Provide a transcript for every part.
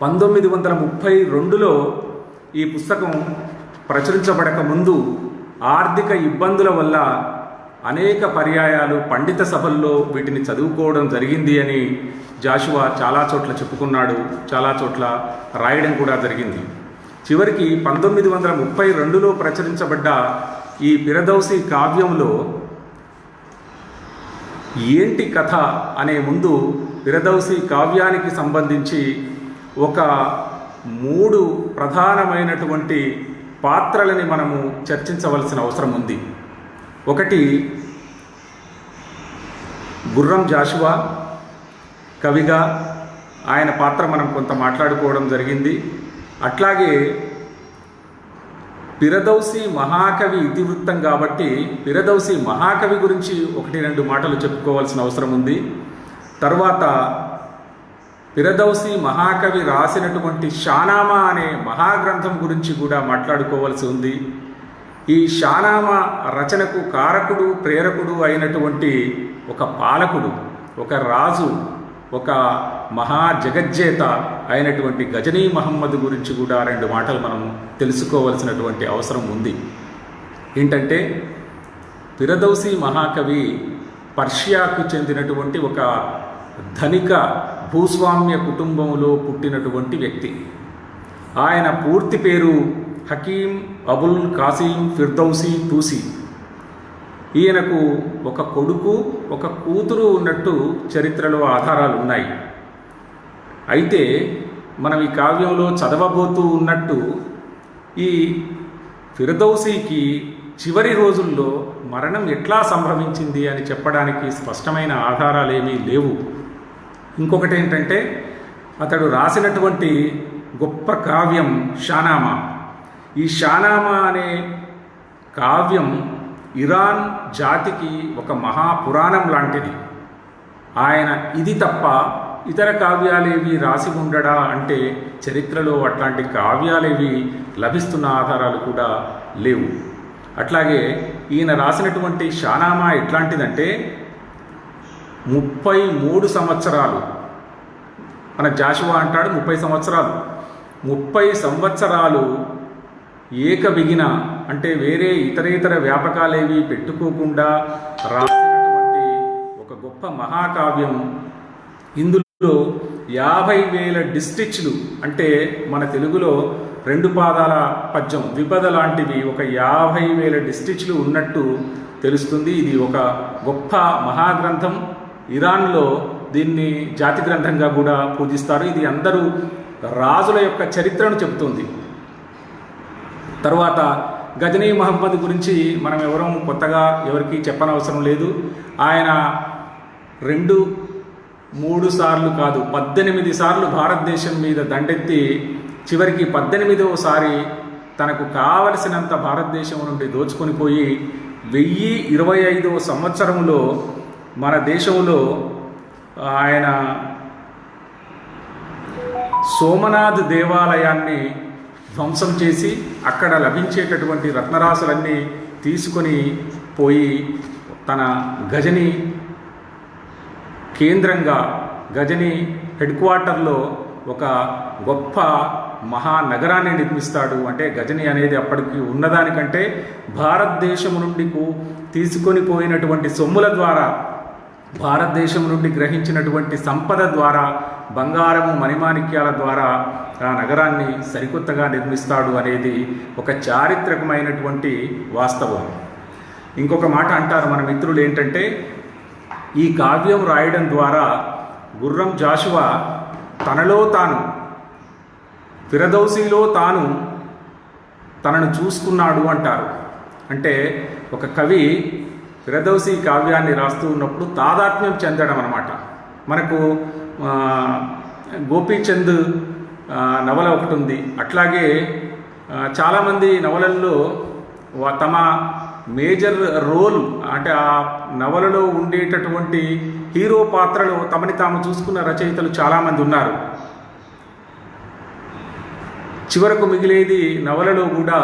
1932లో ఈ పుస్తకం ప్రచురించబడక ముందు ఆర్థిక ఇబ్బందుల వల్ల అనేక పర్యాయాలు పండిత సభల్లో వీటిని చదువుకోవడం జరిగింది అని జాషువా చాలా చోట్ల చెప్పుకున్నాడు, చాలా చోట్ల రాయడం కూడా జరిగింది. చివరికి 1932లో ప్రచురించబడ్డ ఈ పిరదౌసి కావ్యంలో ఏంటి కథ అనే ముందు పిరదౌసి కావ్యానికి సంబంధించి ఒక 3 ప్రధానమైనటువంటి పాత్రలని మనము చర్చించవలసిన అవసరం ఉంది. ఒకటి, గుర్రం జాషువా కవిగా ఆయన పాత్ర మనం కొంత మాట్లాడుకోవడం జరిగింది. అట్లాగే పిరదౌసి మహాకవి ఇతివృత్తం కాబట్టి పిరదౌసి మహాకవి గురించి 1-2 మాటలు చెప్పుకోవాల్సిన అవసరం ఉంది. తర్వాత పిరదౌసి మహాకవి రాసినటువంటి షానామా అనే మహాగ్రంథం గురించి కూడా మాట్లాడుకోవాల్సి ఉంది. ఈ షానామా రచనకు కారకుడు, ప్రేరకుడు అయినటువంటి ఒక పాలకుడు, ఒక రాజు, ఒక మహా జగజ్జేత అయినటువంటి గజనీ మహమ్మద్ గురించి కూడా 2 మాటలు మనం తెలుసుకోవాల్సినటువంటి అవసరం ఉంది. ఏంటంటే పిరదౌసి మహాకవి పర్షియాకు చెందినటువంటి ఒక ధనిక భూస్వామ్య కుటుంబంలో పుట్టినటువంటి వ్యక్తి. ఆయన పూర్తి పేరు హకీం అబుల్ కాసిం ఫిర్దౌసి తూసి. ఈయనకు ఒక కొడుకు, ఒక కూతురు ఉన్నట్టు చరిత్రలో ఆధారాలు ఉన్నాయి. అయితే మనం ఈ కావ్యంలో చదవబోతూ ఉన్నట్టు ఈ ఫిర్దౌసికి చివరి రోజుల్లో మరణం ఎట్లా సంభవించింది అని చెప్పడానికి స్పష్టమైన ఆధారాలేమీ లేవు. ఇంకొకటి ఏంటంటే అతడు రాసినటువంటి గొప్ప కావ్యం షానామా. ఈ షానామా అనే కావ్యం ఇరాన్ జాతికి ఒక మహాపురాణం లాంటిది. ఆయన ఇది తప్ప ఇతర కావ్యాలేవి రాసి ఉండడా అంటే చరిత్రలో అట్లాంటి కావ్యాలేవి లభిస్తున్న ఆధారాలు కూడా లేవు. అట్లాగే ఈయన రాసినటువంటి షానామా ఎట్లాంటిదంటే 33 సంవత్సరాలు, మన జాషువా అంటాడు 30 సంవత్సరాలు, 30 సంవత్సరాలు ఏకబిగిన అంటే వేరే ఇతరేతర వ్యాపకాలేవి పెట్టుకోకుండా రాసినటువంటి ఒక గొప్ప మహాకావ్యం. ఇందులో 50,000 డిస్ట్రిక్ట్లు అంటే మన తెలుగులో 2 పాదాల పద్యం విపద లాంటివి ఒక 50,000 డిస్ట్రిక్ట్లు ఉన్నట్టు తెలుస్తుంది. ఇది ఒక గొప్ప మహాగ్రంథం. ఇరాన్లో దీన్ని జాతి గ్రంథంగా కూడా పూజిస్తారు. ఇది అందరూ రాజుల యొక్క చరిత్రను చెబుతుంది. తర్వాత గజనీ మహమ్మద్ గురించి మనం కొత్తగా ఎవరికి చెప్పనవసరం లేదు. ఆయన 2-3 సార్లు కాదు 18 సార్లు భారతదేశం మీద దండెత్తి చివరికి 18వసారి తనకు కావలసినంత భారతదేశం నుండి దోచుకొని పోయి 1025వ సంవత్సరంలో మన దేశంలో ఆయన సోమనాథ్ దేవాలయాన్ని ధ్వంసం చేసి అక్కడ లభించేటటువంటి రత్నరాశులన్నీ తీసుకొని పోయి తన గజని కేంద్రంగా గజని హెడ్ క్వార్టర్లో ఒక గొప్ప మహానగరాన్ని నిర్మిస్తాడు. అంటే గజని అనేది అప్పటికి ఉన్నదానికంటే భారతదేశం నుండి తీసుకొని పోయినటువంటి సొమ్ముల ద్వారా, భారతదేశం నుండి గ్రహించినటువంటి సంపద ద్వారా, బంగారము మణిమాణిక్యాల ద్వారా ఆ నగరాన్ని సరికొత్తగా నిర్మిస్తాడు అనేది ఒక చారిత్రకమైనటువంటి వాస్తవం. ఇంకొక మాట అంటారు మన మిత్రులు ఏంటంటే ఈ కావ్యం రాయడం ద్వారా గుర్రం జాషువా తనలో తాను ఫిరదౌసిలో తనను చూసుకున్నాడు అంటారు. అంటే ఒక కవి ఫిరదౌసి కావ్యాన్ని రాస్తూ ఉన్నప్పుడు తాదాత్మ్యం చెందడం అన్నమాట. మనకు గోపీచంద్ నవల ఒకటి ఉంది. అట్లాగే చాలామంది నవలల్లో తమ మేజర్ రోల్ అంటే ఆ నవలలో ఉండేటటువంటి హీరో పాత్రలో తమని తాము చూసుకున్న రచయితలు చాలామంది ఉన్నారు. చివరకు మిగిలేది నవలలో కూడా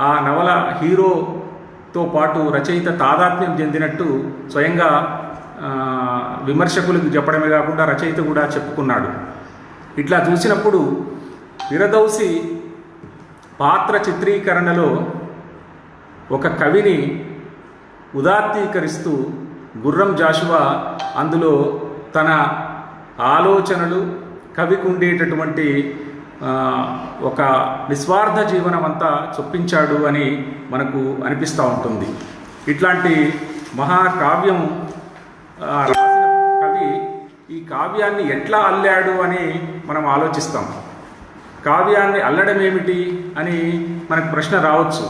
ఆ నవల హీరోతో పాటు రచయిత తాదాత్మ్యం చెందినట్టు స్వయంగా విమర్శకులకు చెప్పడమే కాకుండా రచయిత కూడా చెప్పుకున్నాడు. ఇట్లా చూసినప్పుడు ఫిరదౌసి పాత్ర చిత్రీకరణలో ఒక కవిని ఉదాత్తీకరిస్తూ గుర్రం జాషువా అందులో తన ఆలోచనలు, కవికి ఉండేటటువంటి ఒక నిస్వార్థ జీవనం అంతా చొప్పించాడు అని మనకు అనిపిస్తూ ఉంటుంది. ఇట్లాంటి మహాకావ్యం రాసిన కవి ఈ కావ్యాన్ని ఎట్లా అల్లాడు అని మనం ఆలోచిస్తాం. కావ్యాన్ని అల్లడం ఏమిటి అని మనకు ప్రశ్న రావచ్చు.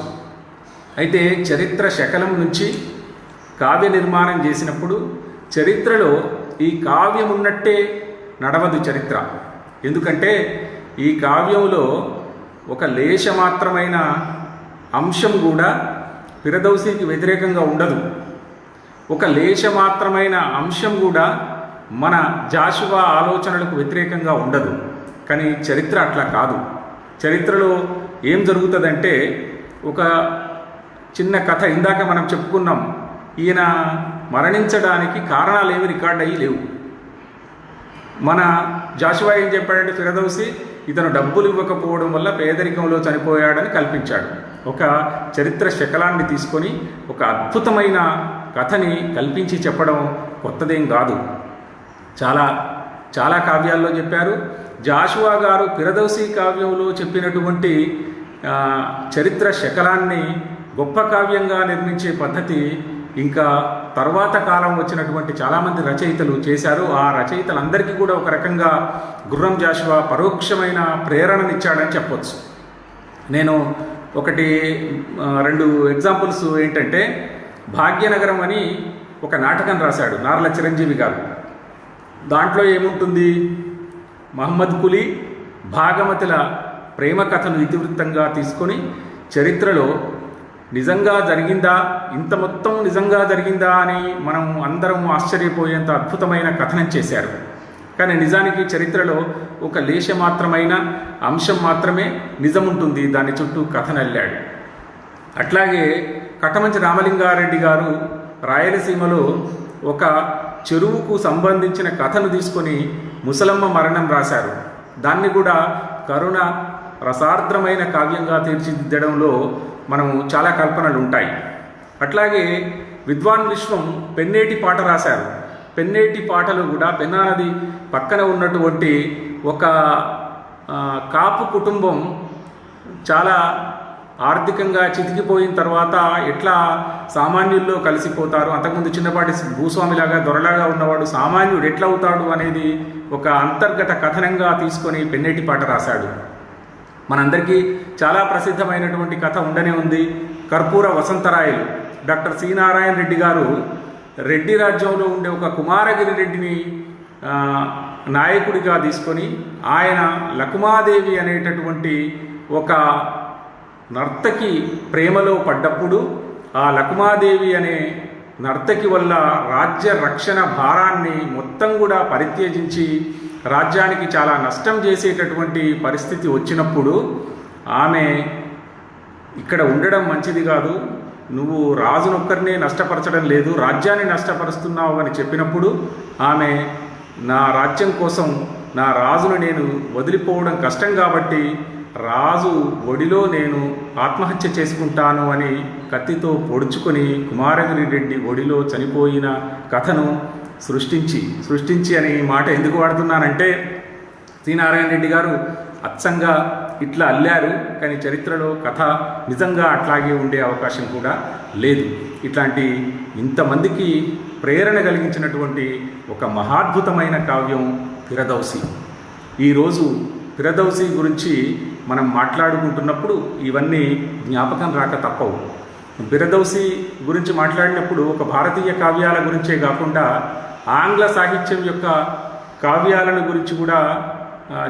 అయితే చరిత్ర శకలం నుంచి కావ్య నిర్మాణం చేసినప్పుడు చరిత్రలో ఈ కావ్యం ఉన్నట్టే నడవదు చరిత్ర. ఎందుకంటే ఈ కావ్యంలో ఒక లేశమాత్రమైన అంశం కూడా ఫిరదౌసికి వ్యతిరేకంగా ఉండదు. ఒక లేశమాత్రమైన అంశం కూడా మన జాషువా ఆలోచనలకు వ్యతిరేకంగా ఉండదు. కానీ చరిత్ర అట్లా కాదు. చరిత్రలో ఏం జరుగుతుందంటే ఒక చిన్న కథ ఇందాక మనం చెప్పుకున్నాం. ఈయన మరణించడానికి కారణాలు ఏమి రికార్డ్ అయ్యి లేవు. మన జాషువా ఏం చెప్పాడంటే ఫిరదౌసి ఇతను డబ్బులు ఇవ్వకపోవడం వల్ల పేదరికంలో చనిపోయాడని కల్పించాడు. ఒక చరిత్ర శకలాన్ని తీసుకొని ఒక అద్భుతమైన కథని కల్పించి చెప్పడం కొత్తదేం కాదు. చాలా చాలా కావ్యాల్లో చెప్పారు. జాషువా గారు ఫిరదౌసి కావ్యంలో చెప్పినటువంటి చరిత్ర శకలాన్ని గొప్ప కావ్యంగా నిర్మించే పద్ధతి ఇంకా తర్వాత కాలం వచ్చినటువంటి చాలామంది రచయితలు చేశారు. ఆ రచయితలందరికీ కూడా ఒక రకంగా గుర్రం జాషువా పరోక్షమైన ప్రేరణనిచ్చాడని చెప్పొచ్చు. నేను ఒకటి రెండు ఎగ్జాంపుల్స్ ఏంటంటే, భాగ్యనగరం అని ఒక నాటకం రాశాడు నార్ల చిరంజీవి గారు. దాంట్లో ఏముంటుంది, మహమ్మద్ కులీ భాగమతుల ప్రేమ కథను ఇతివృత్తంగా తీసుకొని చరిత్రలో నిజంగా జరిగిందా, ఇంత మొత్తం నిజంగా జరిగిందా అని మనం అందరం ఆశ్చర్యపోయేంత అద్భుతమైన కథనం చేశారు. కానీ నిజానికి చరిత్రలో ఒక లేశమాత్రమైన అంశం మాత్రమే నిజం ఉంటుంది. దాని చుట్టూ కథనల్లాడు. అట్లాగే కట్టమంచి రామలింగారెడ్డి గారు రాయలసీమలో ఒక చెరువుకు సంబంధించిన కథను తీసుకొని ముసలమ్మ మరణం రాశారు. దాన్ని కూడా కరుణ రసార్ద్రమైన కావ్యంగా తీర్చిదిద్దడంలో మనము చాలా కల్పనలు ఉంటాయి. అట్లాగే విద్వాన్ విశ్వం పెన్నేటి పాట రాశారు. పెన్నేటి పాటలు కూడా పెన్నా నది పక్కన ఉన్నటువంటి ఒక కాపు కుటుంబం చాలా ఆర్థికంగా చితికిపోయిన తర్వాత ఎట్లా సామాన్యుల్లో కలిసిపోతారు, అంతకుముందు చిన్నపాటి భూస్వామిలాగా దొరలాగా ఉన్నవాడు సామాన్యుడు ఎట్లా అవుతాడు అనేది ఒక అంతర్గత కథనంగా తీసుకొని పెన్నేటి పాట రాశాడు. మనందరికీ చాలా ప్రసిద్ధమైనటువంటి కథ ఉండనే ఉంది, కర్పూర వసంతరాయలు. డాక్టర్ సి నారాయణ రెడ్డి గారు రెడ్డి రాజ్యంలో ఉండే ఒక కుమారగిరి రెడ్డిని నాయకుడిగా తీసుకొని ఆయన లకుమాదేవి అనేటటువంటి ఒక నర్తకి ప్రేమలో పడ్డప్పుడు ఆ లకుమాదేవి అనే నర్తకి వల్ల రాజ్య రక్షణ భారాన్ని మొత్తం కూడా పరిత్యజించి రాజ్యానికి చాలా నష్టం చేసేటటువంటి పరిస్థితి వచ్చినప్పుడు ఆమె ఇక్కడ ఉండడం మంచిది కాదు, నువ్వు రాజునొక్కరినే నష్టపరచడం లేదు, రాజ్యాన్ని నష్టపరుస్తున్నావు అని చెప్పినప్పుడు ఆమె నా రాజ్యం కోసం నా రాజును నేను వదిలిపోవడం కష్టం కాబట్టి రాజు ఒడిలో నేను ఆత్మహత్య చేసుకుంటాను అని కత్తితో పొడుచుకొని కుమారగిరి రెడ్డి ఒడిలో చనిపోయిన కథను సృష్టించి అని మాట ఎందుకు వాడుతున్నానంటే సి నారాయణ రెడ్డి గారు అచ్చంగా ఇట్లా అల్లారు. కానీ చరిత్రలో కథ నిజంగా అట్లాగే ఉండే అవకాశం కూడా లేదు. ఇట్లాంటి ఇంతమందికి ప్రేరణ కలిగించినటువంటి ఒక మహాద్భుతమైన కావ్యం ఫిరదౌసి. ఈరోజు ఫిరదౌసి గురించి మనం మాట్లాడుకుంటున్నప్పుడు ఇవన్నీ జ్ఞాపకం రాక తప్పవు. ఫిరదౌసి గురించి మాట్లాడినప్పుడు ఒక భారతీయ కావ్యాల గురించే కాకుండా ఆంగ్ల సాహిత్యం యొక్క కావ్యాలను గురించి కూడా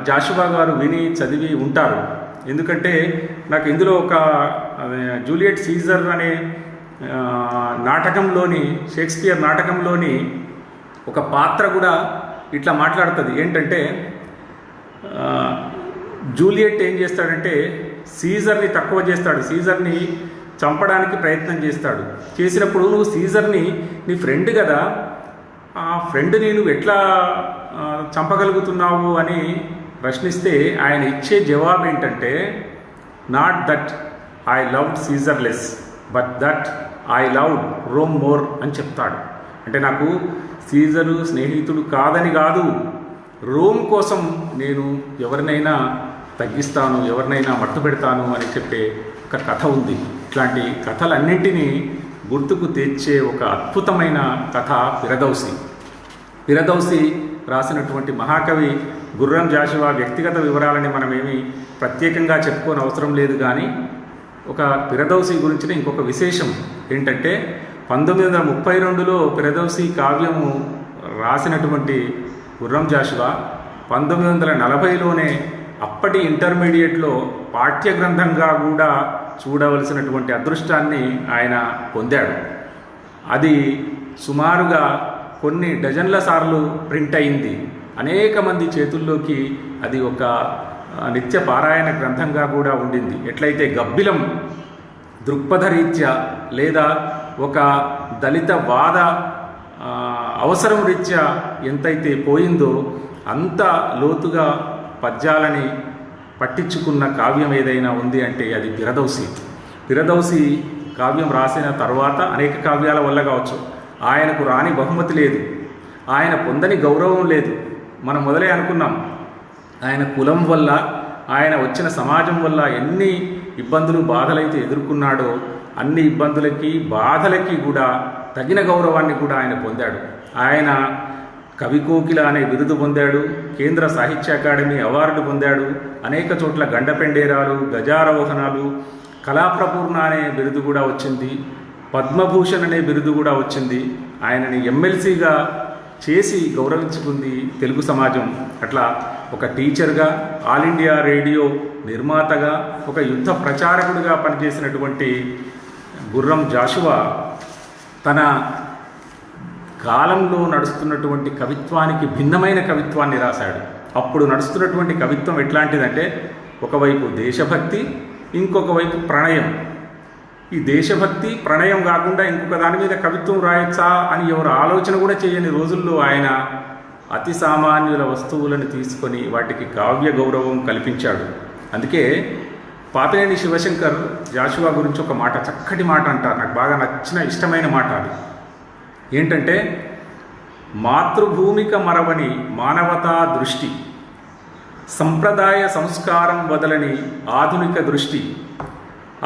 జాషువా గారు విని చదివి ఉంటారు. ఎందుకంటే నాకు ఇందులో ఒక జూలియట్ సీజర్ అనే నాటకంలోని షేక్స్పియర్ నాటకంలోని ఒక పాత్ర కూడా ఇట్లా మాట్లాడుతుంది. ఏంటంటే జూలియట్ ఏం చేస్తాడంటే సీజర్ని తక్కువ చేస్తాడు, సీజర్ని చంపడానికి ప్రయత్నం చేస్తాడు. చేసినప్పుడు నువ్వు సీజర్ని నీ ఫ్రెండ్ కదా, ఆ ఫ్రెండ్ని నువ్వు ఎట్లా చంపగలుగుతున్నావు అని ప్రశ్నిస్తే ఆయన ఇచ్చే జవాబు ఏంటంటే, not that I loved Caesar less but that I loved Rome more అని చెప్తాడు. అంటే నాకు సీజరు స్నేహితుడు కాదని కాదు, రోమ్ కోసం నేను ఎవరినైనా తగ్గిస్తాను, ఎవరినైనా మట్టు పెడతాను అని చెప్పే ఒక కథ ఉంది. ఇట్లాంటి కథలన్నింటినీ గుర్తుకు తెచ్చే ఒక అద్భుతమైన కథ పిరదౌసి. పిరదౌసి రాసినటువంటి మహాకవి గుర్రం జాషువా వ్యక్తిగత వివరాలని మనమేమి ప్రత్యేకంగా చెప్పుకోని అవసరం లేదు. కానీ ఒక పిరదౌసి గురించిన ఇంకొక విశేషం ఏంటంటే, 1932లో పిరదౌసి కావ్యము రాసినటువంటి గుర్రం జాషువా 1940లోనే అప్పటి ఇంటర్మీడియట్లో పాఠ్య గ్రంథంగా కూడా చూడవలసినటువంటి అదృష్టాన్ని ఆయన పొందాడు. అది సుమారుగా కొన్ని డజన్ల సార్లు ప్రింట్ అయింది. అనేక మంది చేతుల్లోకి అది ఒక నిత్య పారాయణ గ్రంథంగా కూడా ఉండింది. ఎట్లయితే గబ్బిలం దృక్పథరీత్యా లేదా ఒక దళిత వాద అవసరం రీత్యా ఎంతైతే పోయిందో అంత లోతుగా పద్యాలని పట్టించుకున్న కావ్యం ఏదైనా ఉంది అంటే అది పిరదౌసి. పిరదౌసి కావ్యం రాసిన తర్వాత అనేక కావ్యాల వల్ల కావచ్చు ఆయనకు రాని బహుమతి లేదు, ఆయన పొందని గౌరవం లేదు. మనం మొదలే అనుకున్నాం, ఆయన కులం వల్ల, ఆయన వచ్చిన సమాజం వల్ల ఎన్ని ఇబ్బందులు బాధలైతే ఎదుర్కొన్నాడో అన్ని ఇబ్బందులకి బాధలకి కూడా తగిన గౌరవాన్ని కూడా ఆయన పొందాడు. ఆయన కవికోకిల అనే బిరుదు పొందాడు, కేంద్ర సాహిత్య అకాడమీ అవార్డు పొందాడు, అనేక చోట్ల గండపెండేరాలు, గజారోహణాలు, కళాప్రపూర్ణ అనే బిరుదు కూడా వచ్చింది, పద్మభూషణ్ అనే బిరుదు కూడా వచ్చింది. ఆయనని ఎమ్మెల్సీగా చేసి గౌరవించుకుంది తెలుగు సమాజం. అట్లా ఒక టీచర్గా, ఆల్ ఇండియా రేడియో నిర్మాతగా, ఒక యుద్ధ ప్రచారకుడిగా పనిచేసినటువంటి గుర్రం జాషువా తన కాలంలో నడుస్తున్నటువంటి కవిత్వానికి భిన్నమైన కవిత్వాన్ని రాశాడు. అప్పుడు నడుస్తున్నటువంటి కవిత్వం ఎట్లాంటిదంటే, ఒకవైపు దేశభక్తి, ఇంకొక వైపు ప్రణయం. ఈ దేశభక్తి ప్రణయం కాకుండా ఇంకొక దాని మీద కవిత్వం రాయొచ్చా అని ఎవరు ఆలోచన కూడా చేయని రోజుల్లో ఆయన అతి సామాన్యుల వస్తువులను తీసుకొని వాటికి కావ్య గౌరవం కల్పించాడు. అందుకే పాపినేని శివశంకర్ జాషువా గురించి ఒక మాట, చక్కటి మాట అంటారు, నాకు బాగా నచ్చిన ఇష్టమైన మాట. అది ఏంటంటే, మాతృభూమిక మరవని మానవతా దృష్టి, సంప్రదాయ సంస్కారం వదలని ఆధునిక దృష్టి,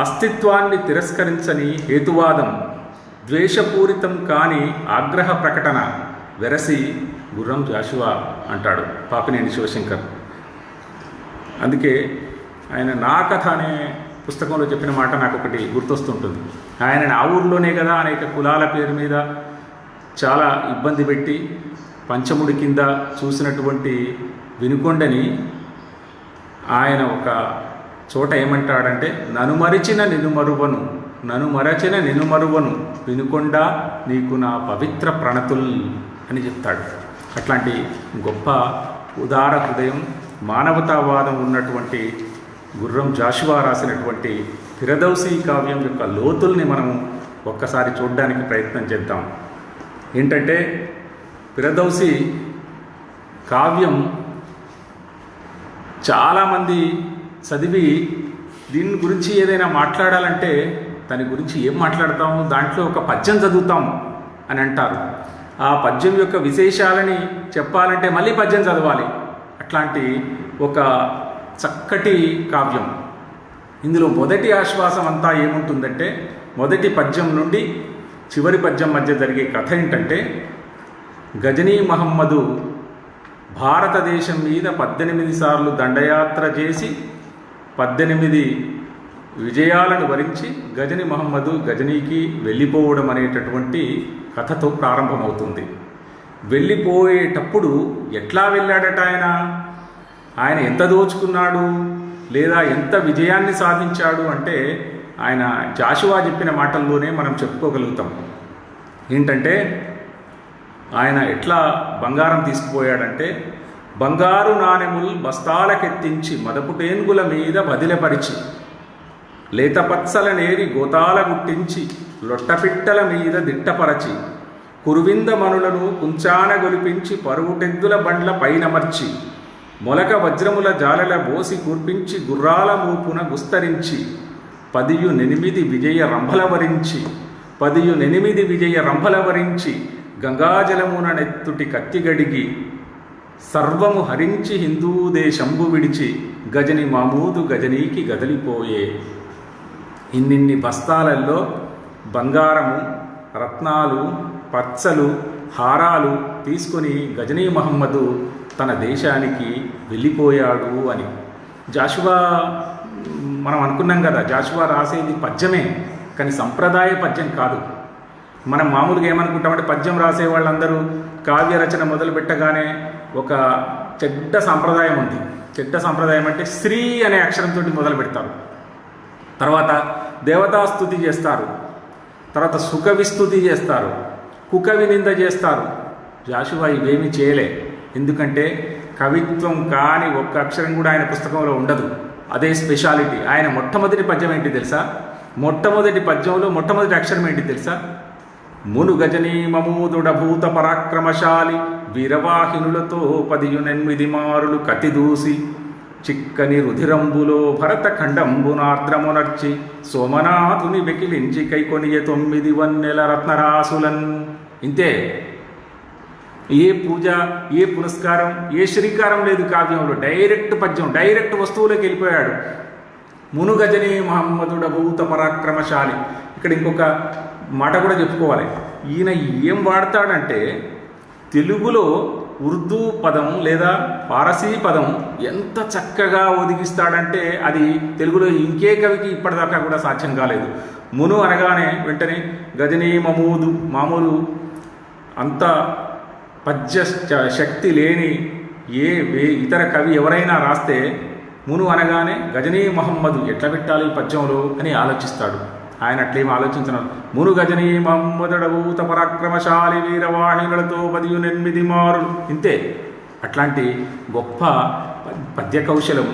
అస్తిత్వాన్ని తిరస్కరించని హేతువాదం, ద్వేషపూరితం కాని ఆగ్రహ ప్రకటన వెరసి గుర్రం జాషువా అంటాడు పాపినేని శివశంకర్. అందుకే ఆయన నా కథ అనే పుస్తకంలో చెప్పిన మాట నాకు ఒకటి గుర్తొస్తుంటుంది. ఆయన ఆ ఊర్లోనే కదా అనేక కులాల పేరు మీద చాలా ఇబ్బంది పెట్టి పంచముడి కింద చూసినటువంటి వినుకొండని ఆయన ఒక చోట ఏమంటాడంటే, నను మరచిన నిన్ను మరువను, నను మరచిన నిన్ను మరువను, వినుకొండ నీకు నా పవిత్ర ప్రణతుల్ అని చెప్తాడు. అట్లాంటి గొప్ప ఉదార హృదయం, మానవతావాదం ఉన్నటువంటి గుర్రం జాషువా రాసినటువంటి పిరదౌసి కావ్యం యొక్క లోతుల్ని మనం ఒక్కసారి చూడడానికి ప్రయత్నం చేద్దాం. ఏంటంటే, పిరదౌసి కావ్యం చాలామంది చదివి దీని గురించి ఏదైనా మాట్లాడాలంటే దాని గురించి ఏం మాట్లాడతాము, దాంట్లో ఒక పద్యం చదువుతాం అని అంటారు. ఆ పద్యం యొక్క విశేషాలని చెప్పాలంటే మళ్ళీ పద్యం చదవాలి. అట్లాంటి ఒక చక్కటి కావ్యం. ఇందులో మొదటి ఆశ్వాసం అంతా ఏముంటుందంటే, మొదటి పద్యం నుండి చివరి పద్యం మధ్య జరిగే కథ ఏంటంటే, గజనీ మహమ్మదు భారతదేశం మీద 18 సార్లు దండయాత్ర చేసి 18 విజయాలను వరించి గజనీ మహమ్మదు గజనీకి వెళ్ళిపోవడం అనేటటువంటి కథతో ప్రారంభమవుతుంది. వెళ్ళిపోయేటప్పుడు ఎట్లా వెళ్ళాడట ఆయన ఎంత దోచుకున్నాడు లేదా ఎంత విజయాన్ని సాధించాడు అంటే ఆయన జాషువా చెప్పిన మాటల్లోనే మనం చెప్పుకోగలుగుతాం. ఏంటంటే, ఆయన ఎట్లా బంగారం తీసుకుపోయాడంటే, బంగారు నాణెములు బస్తాలకెత్తించి మదపుటేన్గుల మీద బదిలపరిచి, లేతపత్సల నేరి గోతాల గుట్టించి లొట్టపిట్టల మీద దిట్టపరచి, కురువింద మనులను కుంచాన గొలిపించి పరుగుటెద్దుల బండ్ల పైనమర్చి, మొలక వజ్రముల జాలల బోసి కూర్పించి గుర్రాల మూపున గుస్తరించి 18 విజయ రంభలవరించి 18 విజయ రంభలవరించి గంగాజలమున నెత్తుటి కత్తిగడిగి సర్వము హరించి హిందూ దేశంబు విడిచి గజని మామూదు గజనీకి గదలిపోయే. ఇన్నిన్ని బస్తాలల్లో బంగారము, రత్నాలు, పచ్చలు, హారాలు తీసుకొని గజనీ మహమ్మదు తన దేశానికి వెళ్ళిపోయాడు అని. జాషువా మనం అనుకున్నాం కదా, జాషువా రాసేది పద్యమే, కానీ సంప్రదాయ పద్యం కాదు. మనం మామూలుగా ఏమనుకుంటామంటే పద్యం రాసే వాళ్ళందరూ కావ్య రచన మొదలు పెట్టగానే ఒక చెడ్డ సంప్రదాయం ఉంది. చెడ్డ సంప్రదాయం అంటే శ్రీ అనే అక్షరంతో మొదలు పెడతారు, తర్వాత దేవతాస్తుతి చేస్తారు, తర్వాత సుకవిస్తుతి చేస్తారు, కుకవి నింద చేస్తారు. జాషువా ఇవేమీ చేయలే. ఎందుకంటే కవిత్వం కాని ఒక్క అక్షరం కూడా ఆయన పుస్తకంలో ఉండదు. అదే స్పెషాలిటీ. ఆయన మొట్టమొదటి పద్యం ఏంటి తెలుసా? మొట్టమొదటి పద్యంలో మొట్టమొదటి అక్షరం ఏంటి తెలుసా? మును గజనీ మమూదుడ భూత పరాక్రమశాలి వీరవాహినులతో 18 మారులు కతిదూసి చిక్కని రుధిరంబులో భరత ఖండంబునార్ద్రమునర్చి సోమనాథుని వెకిలించి కైకొనియ 9 వన్నెల రత్నరాసులన్. ఇంతే. ఏ పూజ, ఏ పురస్కారం, ఏ శ్రీకారం లేదు కావ్యంలో. డైరెక్ట్ పద్యం, డైరెక్ట్ వస్తువులోకి వెళ్ళిపోయాడు. మునుగజని మహమ్మదుడ భూత పరాక్రమశాలి. ఇక్కడ ఇంకొక మాట కూడా చెప్పుకోవాలి. ఈయన ఏం వాడతాడంటే తెలుగులో ఉర్దూ పదం లేదా పారసీ పదం ఎంత చక్కగా ఒదిగిస్తాడంటే అది తెలుగులో ఇంకే కవికి ఇప్పటిదాకా కూడా సాధ్యం కాలేదు. మును అనగానే వెంటనే గజనీ మమూదు, మామూలు అంత పద్య శక్తి లేని ఇతర కవి ఎవరైనా రాస్తే మును అనగానే గజనీ మహమ్మదు ఎట్లా పెట్టాలి పద్యంలో అని ఆలోచిస్తాడు. ఆయన అట్లేం ఆలోచించను. మును గజనీ మహమ్మదుడభూత పరాక్రమశాలి వీరవాహినులతో 18 మారులు. ఇంతే. అట్లాంటి గొప్ప పద్య కౌశలం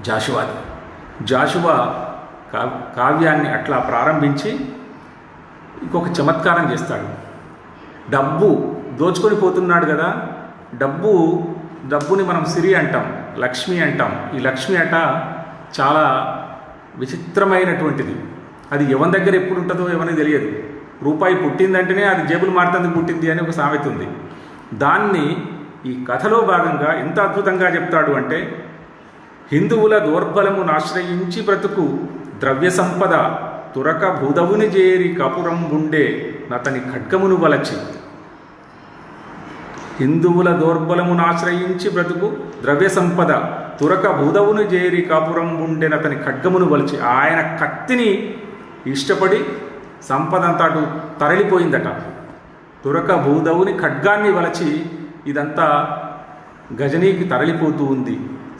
జాషువాది. జాషువా కావ్యాన్ని అట్లా ప్రారంభించి ఇంకొక చమత్కారం చేస్తాడు. డబ్బు దోచుకొని పోతున్నాడు కదా, డబ్బుని మనం సిరి అంటాం, లక్ష్మి అంటాం. ఈ లక్ష్మి అట చాలా విచిత్రమైనటువంటిది. అది ఎవరి దగ్గర ఎప్పుడు ఉంటుందో ఎవరికి తెలియదు. రూపాయి పుట్టిందంటేనే అది జేబులు మారుతుంది పుట్టింది అని ఒక సామెత ఉంది. దాన్ని ఈ కథలో భాగంగా ఎంత అద్భుతంగా చెప్తాడు అంటే, హిందువుల దౌర్బలమును ఆశ్రయించి బ్రతుకు ద్రవ్య సంపద తురక భూదవుని చేరి కపురం ఉండే నతని ఖడ్గమును వలచి. హిందువుల దౌర్బలమును ఆశ్రయించి బ్రతుకు ద్రవ్య సంపద తురక భూదవుని చేరి కాపురం ఉండేనతని ఖడ్గమును వలిచి. ఆయన కత్తిని ఇష్టపడి సంపద అంతా తరలిపోయిందట. తురక భూదవుని ఖడ్గాన్ని వలచి ఇదంతా గజనీకి తరలిపోతూ ఉంది.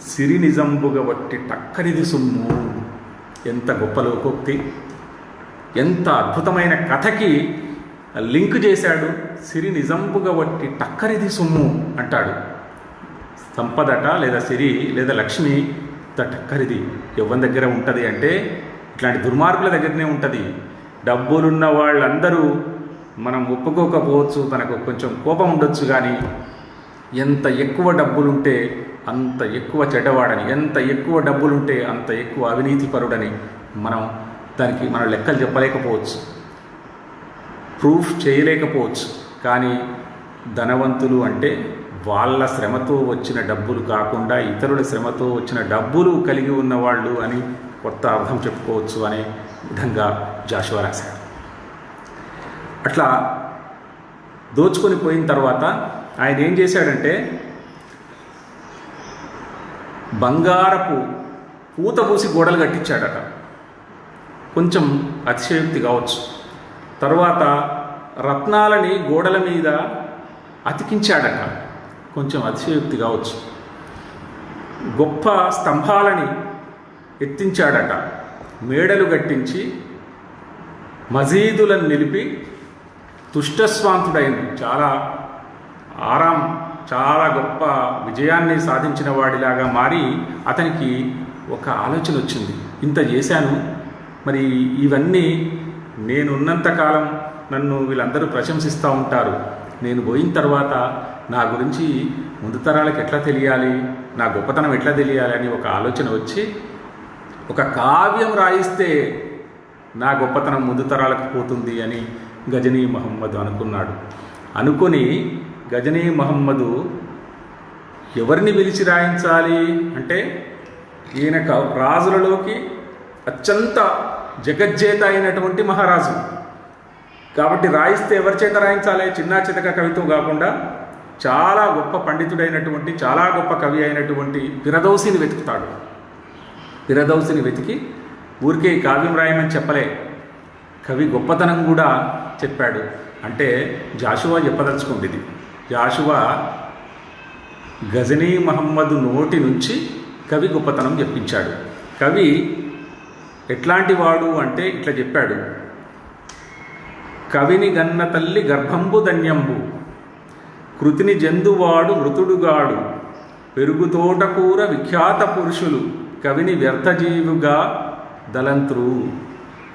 సిరి నిజంబుగా వట్టి టక్కరిది సొమ్ము. ఎంత గొప్ప లోకోక్తి, ఎంత అద్భుతమైన కథకి లింక్ చేశాడు. సిరి నిజంబుగా వట్టి టక్కరిది సొమ్ము అంటాడు. సంపదట లేదా సిరి లేదా లక్ష్మి టక్కరిది ఎవరి దగ్గర ఉంటుంది అంటే ఇట్లాంటి దుర్మార్గుల దగ్గరనే ఉంటుంది. డబ్బులున్న వాళ్ళందరూ మనం ఒప్పుకోకపోవచ్చు, మనకు కొంచెం కోపం ఉండొచ్చు, కానీ ఎంత ఎక్కువ డబ్బులుంటే అంత ఎక్కువ చెడ్డవాడని, ఎంత ఎక్కువ డబ్బులుంటే అంత ఎక్కువ అవినీతిపరుడని మనం లెక్కలు చెప్పలేకపోవచ్చు, ప్రూఫ్ చేయలేకపోవచ్చు. కానీ ధనవంతులు అంటే వాళ్ళ శ్రమతో వచ్చిన డబ్బులు కాకుండా ఇతరుల శ్రమతో వచ్చిన డబ్బులు కలిగి ఉన్నవాళ్ళు అని కొత్త అర్థం చెప్పుకోవచ్చు అనే విధంగా జాషువా రాశాడు. అట్లా దోచుకొని పోయిన తర్వాత ఆయన ఏం చేశాడంటే బంగారపు పూత పూసి గోడలు కట్టించాడట. కొంచెం అతిశయోక్తి కావచ్చు. తర్వాత రత్నాలని గోడల మీద అతికించాడట. కొంచెం అతిశయోక్తి కావచ్చు. గొప్ప స్తంభాలని ఎత్తించాడట. మేడలు కట్టించి మజీదులను నిలిపి తుష్టస్వాంతుడైంది. చాలా గొప్ప విజయాన్ని సాధించిన వాడిలాగా మారి అతనికి ఒక ఆలోచన వచ్చింది. ఇంత చేశాను, మరి ఇవన్నీ నేనున్నంతకాలం నన్ను వీళ్ళందరూ ప్రశంసిస్తూ ఉంటారు, నేను పోయిన తర్వాత నా గురించి ముందు తరాలకు ఎట్లా తెలియాలి, నా గొప్పతనం ఎట్లా తెలియాలి అని ఒక ఆలోచన వచ్చి ఒక కావ్యం రాయిస్తే నా గొప్పతనం ముందు తరాలకు పోతుంది అని గజనీ మహమ్మద్ అనుకున్నాడు. అనుకొని గజనీ మహమ్మదు ఎవరిని పిలిచి రాయించాలి అంటే, ఈయన రాజులలోకి అత్యంత జగజ్జేత అయినటువంటి మహారాజు కాబట్టి రాయిస్తే ఎవరి చేత రాయించాలి? చిన్నా చితక కవిత్వం కాకుండా చాలా గొప్ప పండితుడైనటువంటి, చాలా గొప్ప కవి అయినటువంటి ఫిరదౌసిని వెతుకుతాడు. ఫిరదౌసిని వెతికి ఊరికే కావ్యం రాయమని చెప్పలే, కవి గొప్పతనం కూడా చెప్పాడు. అంటే జాషువా చెప్పదలుచుకుంది ఇది. జాషువా గజనీ మహమ్మద్ నోటి నుంచి కవి గొప్పతనం చెప్పించాడు. కవి ఎట్లాంటి వాడు అంటే ఇట్లా చెప్పాడు: కవిని గన్న తల్లి గర్భంబు ధన్యంబు, కృతిని జందువాడు మృతుడుగాడు, పెరుగుతోటకూర విఖ్యాత పురుషులు, కవిని వ్యర్థజీవుగా దలంత్రు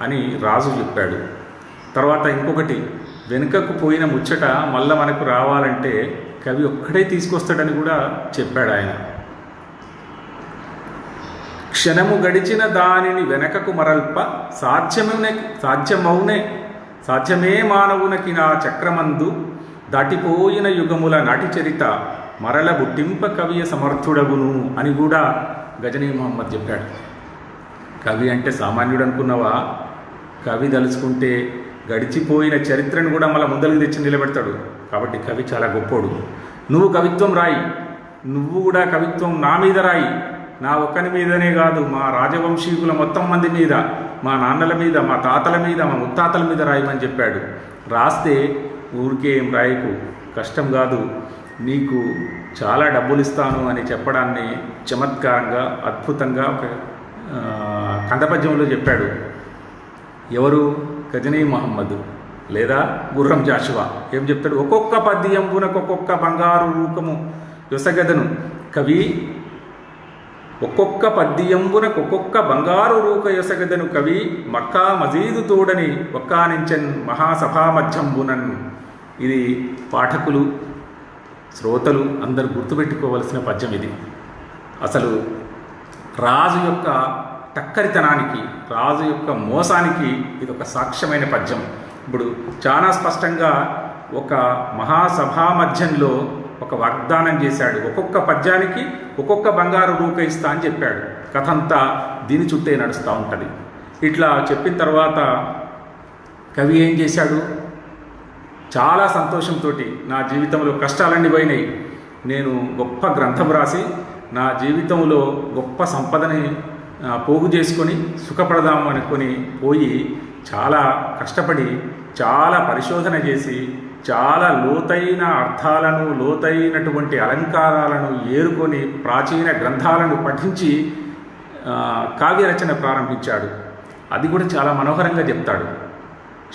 అని రాజు చెప్పాడు. తర్వాత ఇంకొకటి, వెనుకకు పోయిన ముచ్చట మళ్ళా మనకు రావాలంటే కవి ఒక్కడే తీసుకొస్తాడని కూడా చెప్పాడు ఆయన. క్షణము గడిచిన దానిని వెనకకు మరల్ప సాధ్యమే మానవునకి నా చక్రమందు దాటిపోయిన యుగముల నాటి చరిత మరల బుట్టింప కవియ సమర్థుడగును అని కూడా గజనీ మహమ్మద్ చెప్పాడు. కవి అంటే సామాన్యుడు అనుకున్నావా? కవి దలుచుకుంటే గడిచిపోయిన చరిత్రను కూడా మళ్ళీ ముందరికి తెచ్చి నిలబెడతాడు. కాబట్టి కవి చాలా గొప్పోడు. నువ్వు కవిత్వం రాయి, నువ్వు కూడా కవిత్వం నా మీద రాయి, నా ఒక్కని మీదనే కాదు, మా రాజవంశీకుల మొత్తం మంది మీద, మా నాన్నల మీద, మా తాతల మీద, మా ముత్తాతల మీద రాయమని చెప్పాడు. రాస్తే ఊరికే ఏం రాయకు, కష్టం కాదు, నీకు చాలా డబ్బులు ఇస్తాను అని చెప్పడాన్ని చమత్కారంగా అద్భుతంగా ఒక కందపద్యంలో చెప్పాడు. ఎవరు? గజనీ మహమ్మద్ లేదా గుర్రం జాషువా. ఏం చెప్తాడు? ఒక్కొక్క పద్యంబునకు ఒక్కొక్క బంగారు రూకము యొసగదను కవి, ఒక్కొక్క పద్యంబునకు ఒక్కొక్క బంగారు రూక యొసగదను కవి, మక్కా మజీదు తోడని ఒక్కానించన్ మహాసభా మధ్యంబునన్. ఇది పాఠకులు, శ్రోతలు అందరూ గుర్తుపెట్టుకోవలసిన పద్యం ఇది. అసలు రాజు యొక్క టక్కరితనానికి, రాజు యొక్క మోసానికి ఇది ఒక సాక్ష్యమైన పద్యం. ఇప్పుడు చాలా స్పష్టంగా ఒక మహాసభా మధ్యంలో ఒక వాగ్దానం చేశాడు. ఒక్కొక్క పద్యానికి ఒక్కొక్క బంగారు రూక ఇస్తా అని చెప్పాడు. కథ అంతా దీని చుట్టే నడుస్తూ ఉంటుంది. ఇట్లా చెప్పిన తర్వాత కవి ఏం చేశాడు? చాలా సంతోషంతో, నా జీవితంలో కష్టాలన్నీ పోయినాయి, నేను గొప్ప గ్రంథం రాసి నా జీవితంలో గొప్ప సంపదని పోగు చేసుకొని సుఖపడదాము అనుకొని పోయి చాలా కష్టపడి చాలా పరిశోధన చేసి చాలా లోతైన అర్థాలను, లోతైనటువంటి అలంకారాలను ఏరుకొని ప్రాచీన గ్రంథాలను పఠించి కావ్యరచన ప్రారంభించాడు. అది కూడా చాలా మనోహరంగా చెప్తాడు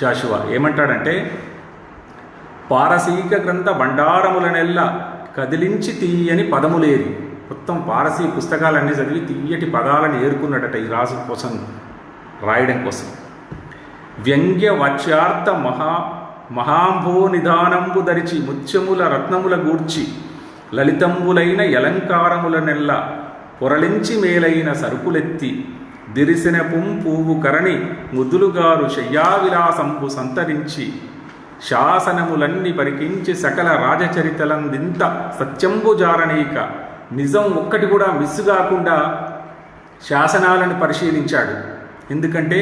జాషువా. ఏమంటాడంటే, పారసీక గ్రంథ బండారములనెల్ల కదిలించి తీయని పదములేరి. మొత్తం పారసీ పుస్తకాలన్నీ చదివి తీయటి పదాలను ఏరుకున్నాడట ఈ రాజు కోసం రాయడం కోసం. వ్యంగ్య వాచ్యార్థ మహాంభో నిధానంబు ధరిచి ముత్యముల రత్నముల గూర్చి లలితంబులైన యలంకారములనెల్ల పొరలించి మేలైన సరుకులెత్తి దిరిసిన పువ్వు కరణి ముద్దులుగారు శయ్యావిలాసంబు సంతరించి శాసనములన్నీ పరికించి సకల రాజచరితలందింత సత్యంబు జారణీక. నిజం ఒక్కటి కూడా మిస్సు కాకుండా శాసనాలను పరిశీలించాడు. ఎందుకంటే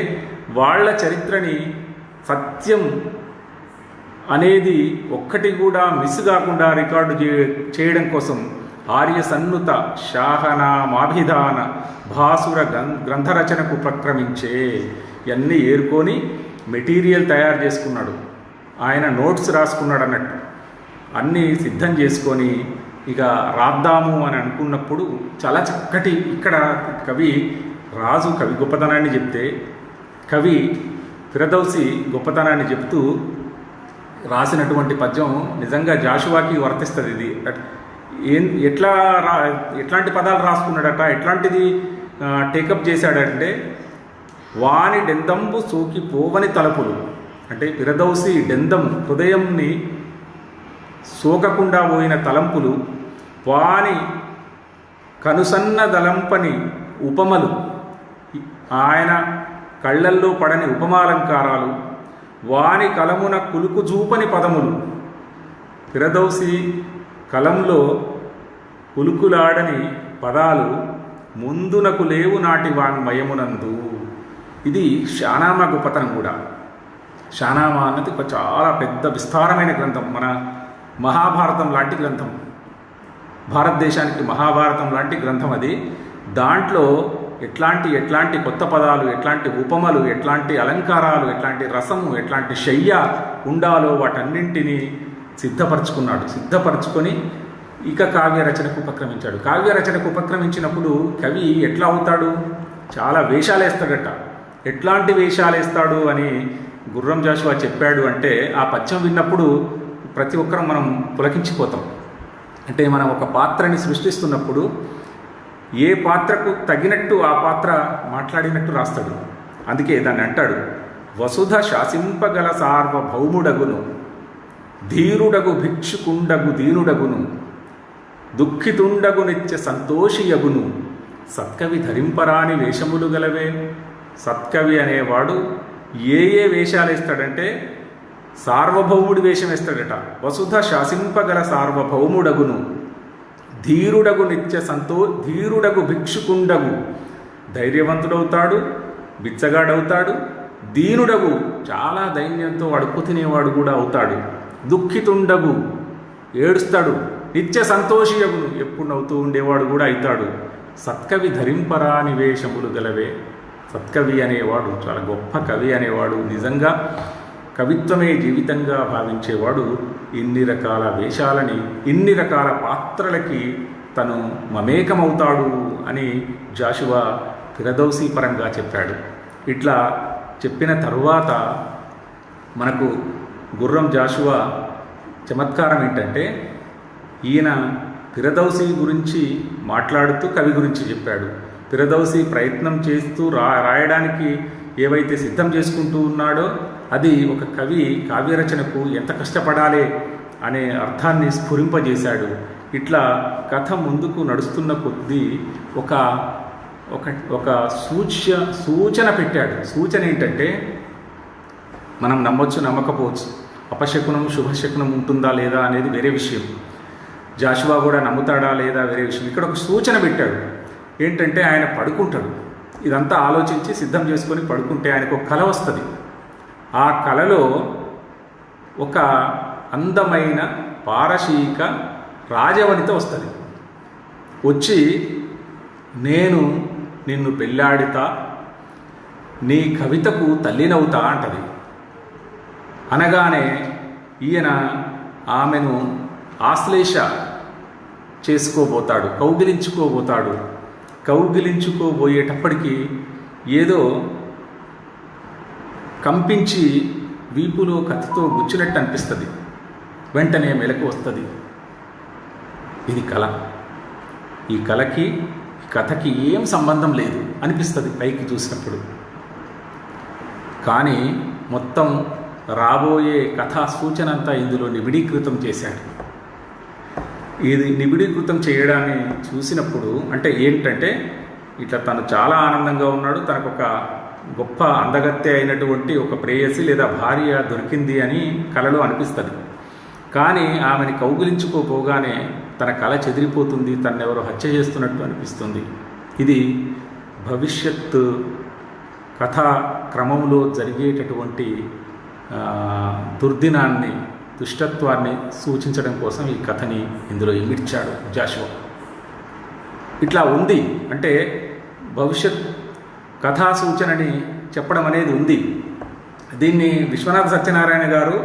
వాళ్ళ చరిత్రని సత్యం అనేది ఒక్కటి కూడా మిస్ కాకుండా రికార్డు చేయడం కోసం ఆర్య సన్నుత శాహనామాభిధాన భాసుర గ్రంథరచనకు ఉపక్రమించే ఇవన్నీ ఏరుకొని మెటీరియల్ తయారు చేసుకున్నాడు. ఆయన నోట్స్ రాసుకున్నాడు అన్నట్టు. అన్నీ సిద్ధం చేసుకొని ఇక రాద్దాము అని అనుకున్నప్పుడు చాలా చక్కటి, ఇక్కడ రాజు కవి గొప్పతనాన్ని చెప్తే కవి ఫిరదౌసి గొప్పతనాన్ని చెప్తూ రాసినటువంటి పద్యం నిజంగా జాషువాకి వర్తిస్తుంది. ఇది ఎట్లాంటి పదాలు రాసుకున్నాడట, ఎట్లాంటిది టేకప్ చేశాడంటే, వాని డెందంబు సోకి పోవని తలపులు. అంటే ఫిరదౌసి డెందం హృదయంని సోకకుండా పోయిన తలంపులు, వాని కనుసన్న దలంపని ఉపమలు, ఆయన కళ్ళల్లో పడని ఉపమాలంకారాలు, వాని కలమున కులుకు చూపని పదములు, ఫిరదౌసి కలంలో కులుకులాడని పదాలు ముందునకు లేవు నాటి వాంగ్మయమునందు. ఇది షానామా గొప్పతనం కూడా. షానామా అన్నది ఒక చాలా పెద్ద విస్తారమైన గ్రంథం, మన మహాభారతం లాంటి గ్రంథం, భారతదేశానికి మహాభారతం లాంటి గ్రంథం అది. దాంట్లో ఎట్లాంటి కొత్త పదాలు, ఎట్లాంటి ఉపమలు, ఎట్లాంటి అలంకారాలు, ఎట్లాంటి రసము, ఎట్లాంటి శయ్య ఉండాలో వాటన్నింటినీ సిద్ధపరచుకొని ఇక కావ్య రచనకు ఉపక్రమించాడు. కావ్య రచనకు ఉపక్రమించినప్పుడు కవి ఎట్లా అవుతాడు? చాలా వేషాలు వేస్తాడట. ఎట్లాంటి వేషాలు వేస్తాడు అని గుర్రం జాషువా చెప్పాడు అంటే, ఆ పద్యం విన్నప్పుడు ప్రతి ఒక్కరం మనం పులకించిపోతాం. అంటే మనం ఒక పాత్రని సృష్టిస్తున్నప్పుడు ఏ పాత్రకు తగినట్టు ఆ పాత్ర మాట్లాడినట్టు రాస్తాడు. అందుకే దాన్ని అంటాడు, వసుధ శాసింపగల సార్వభౌముడగును, ధీరుడగు భిక్షుకుండగు దీనుడగును, దుఃఖితుండగు నిత్య సంతోషియగును, సత్కవి ధరింపరాని వేషములు గలవే. సత్కవి అనేవాడు ఏ వేషాలు వేస్తాడంటే సార్వభౌముడి వేషం వేస్తాడట. వసుధ శాసింపగల సార్వభౌముడగును, ధీరుడగు ధీరుడగు భిక్షుకుండగు, ధైర్యవంతుడవుతాడు, బిచ్చగాడవుతాడు, దీనుడగు చాలా దైన్యంతో అడుపు తినేవాడు కూడా అవుతాడు, దుఃఖితుండగు ఏడుస్తాడు, నిత్య సంతోషియగును ఎప్పుడు నవ్వుతూ ఉండేవాడు కూడా అవుతాడు, సత్కవి ధరింపరాని వేషములు గలవే. సత్కవి అనేవాడు, చాలా గొప్ప కవి అనేవాడు, నిజంగా కవిత్వమే జీవితంగా భావించేవాడు ఇన్ని రకాల వేషాలని, ఇన్ని రకాల పాత్రలకి తను మమేకమవుతాడు అని జాషువా ఫిరదౌసి పరంగా చెప్పాడు. ఇట్లా చెప్పిన తరువాత మనకు గుర్రం జాషువా చమత్కారం ఏంటంటే, ఈయన ఫిరదౌసి గురించి మాట్లాడుతూ కవి గురించి చెప్పాడు. ఫిరదౌసి ప్రయత్నం చేస్తూ రాయడానికి ఏవైతే సిద్ధం చేసుకుంటూ ఉన్నాడో అది ఒక కవి కావ్యరచనకు ఎంత కష్టపడాలి అనే అర్థాన్ని స్ఫురింపజేశాడు. ఇట్లా కథ ముందుకు నడుస్తున్న కొద్దీ ఒక ఒక ఒక సూచన పెట్టాడు. సూచన ఏంటంటే, మనం నమ్మొచ్చు నమ్మకపోవచ్చు, అపశకునం శుభశకునం ఉంటుందా లేదా అనేది వేరే విషయం, జాషువా కూడా నమ్ముతాడా లేదా వేరే విషయం. ఇక్కడ ఒక సూచన పెట్టాడు. ఏంటంటే, ఆయన పడుకుంటాడు, ఇదంతా ఆలోచించి సిద్ధం చేసుకొని పడుకుంటే ఆయనకు ఒక కల వస్తుంది. ఆ కలలో ఒక అందమైన పారశీక రాజవనిత వస్తుంది. వచ్చి, నేను నిన్ను పెళ్ళాడితా, నీ కవితకు తల్లినవుతా అంటది. అనగానే ఈయన ఆమెను ఆశ్లేష చేసుకోబోతాడు, కౌగిలించుకోబోతాడు. కౌగిలించుకోబోయేటప్పటికీ ఏదో కంపించి వీపులో కత్తితో గుచ్చినట్టు అనిపిస్తుంది. వెంటనే మెలకు వస్తుంది, ఇది కళ, ఈ కళకి కథకి ఏం సంబంధం లేదు అనిపిస్తుంది పైకి చూసినప్పుడు. కానీ మొత్తం రాబోయే కథా సూచన అంతా ఇందులో నిబిడీకృతం చేశాడు. ఇది నిబిడీకృతం చేయడాన్ని చూసినప్పుడు అంటే ఏంటంటే, ఇట్లా తను చాలా ఆనందంగా ఉన్నాడు, తనకు ఒక గొప్ప అందగత్తె అయినటువంటి ఒక ప్రేయసి లేదా భార్య దొరికింది అని కలలో అనిపిస్తుంది. కానీ ఆమెని కౌగిలించుకోపోగానే తన కళ చెదిరిపోతుంది, తనెవరో హత్య చేస్తున్నట్టు అనిపిస్తుంది. ఇది భవిష్యత్తు కథా క్రమంలో జరిగేటటువంటి దుర్దినాన్ని, దుష్టత్వాన్ని సూచించడం కోసం ఈ కథని ఇందులో ఇమిడ్చాడు జాషువా. ఇట్లా ఉంది అంటే భవిష్యత్ కథా సూచనని చెప్పడం అనేది ఉంది. దీన్ని విశ్వనాథ సత్యనారాయణ గారు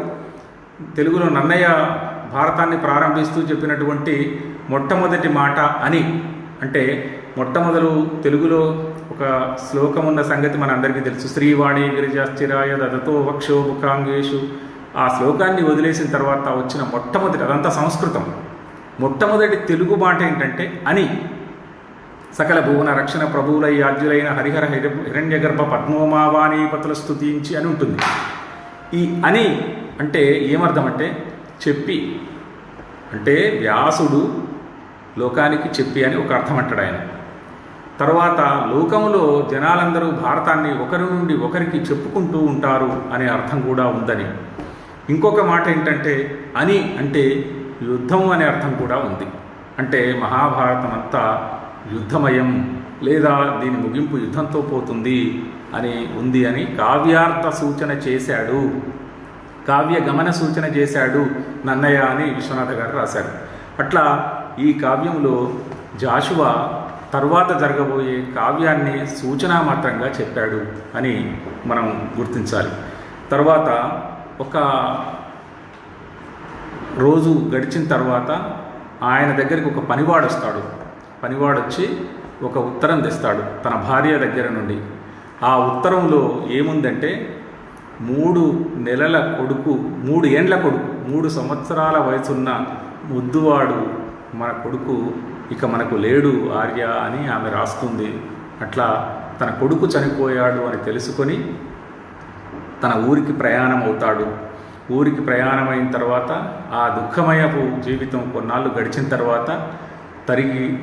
తెలుగులో నన్నయ్య భారతాన్ని ప్రారంభిస్తూ చెప్పినటువంటి మొట్టమొదటి మాట అని, అంటే మొట్టమొదలు తెలుగులో ఒక శ్లోకం ఉన్న సంగతి మన అందరికీ తెలుసు, శ్రీవాణి గిరిజాశ్చిరాయ దదతో వక్షో ముఖాంగేషు. ఆ శ్లోకాన్ని వదిలేసిన తర్వాత వచ్చిన మొట్టమొదటి, అదంతా సంస్కృతం, మొట్టమొదటి తెలుగు మాట ఏంటంటే అని. సకల భువన రక్షణ ప్రభువులై ఆద్యులైన హరిహర హిరణ్యగర్భ పద్మోమావాణీపతుల స్తుతించి అని ఉంటుంది. ఈ అని అంటే ఏమర్థం అంటే చెప్పి, అంటే వ్యాసుడు లోకానికి చెప్పి అని ఒక అర్థం అంటాడు ఆయన. తర్వాత లోకంలో జనాలందరూ భారతాన్ని ఒకరి నుండి ఒకరికి చెప్పుకుంటూ ఉంటారు అనే అర్థం కూడా ఉందని. ఇంకొక మాట ఏంటంటే అని అంటే యుద్ధం అనే అర్థం కూడా ఉంది. అంటే మహాభారతం అంతా యుద్ధమయం లేదా దీని ముగింపు యుద్ధంతో పోతుంది అని ఉంది అని కావ్యార్థ సూచన చేశాడు, కావ్య గమన సూచన చేశాడు నన్నయ్య అని విశ్వనాథ గారు రాశారు. అట్లా ఈ కావ్యంలో జాషువా తర్వాత జరగబోయే కావ్యాన్ని సూచనా మాత్రంగా చెప్పాడు అని మనం గుర్తించాలి. తర్వాత ఒక రోజు గడిచిన తర్వాత ఆయన దగ్గరికి ఒక పనివాడు వస్తాడు. పనివాడు వచ్చి ఒక ఉత్తరం తెస్తాడు తన భార్య దగ్గర నుండి. ఆ ఉత్తరంలో ఏముందంటే 3 నెలల కొడుకు, 3 ఏండ్ల కొడుకు, 3 సంవత్సరాల వయసున్న ముద్దువాడు మన కొడుకు ఇక మనకు లేడు ఆర్య అని ఆమె రాస్తుంది. అట్లా తన కొడుకు చనిపోయాడు అని తెలుసుకొని తన ఊరికి ప్రయాణం అవుతాడు. ఊరికి ప్రయాణమైన తర్వాత ఆ దుఃఖమయపు జీవితం కొన్నాళ్ళు గడిచిన తర్వాత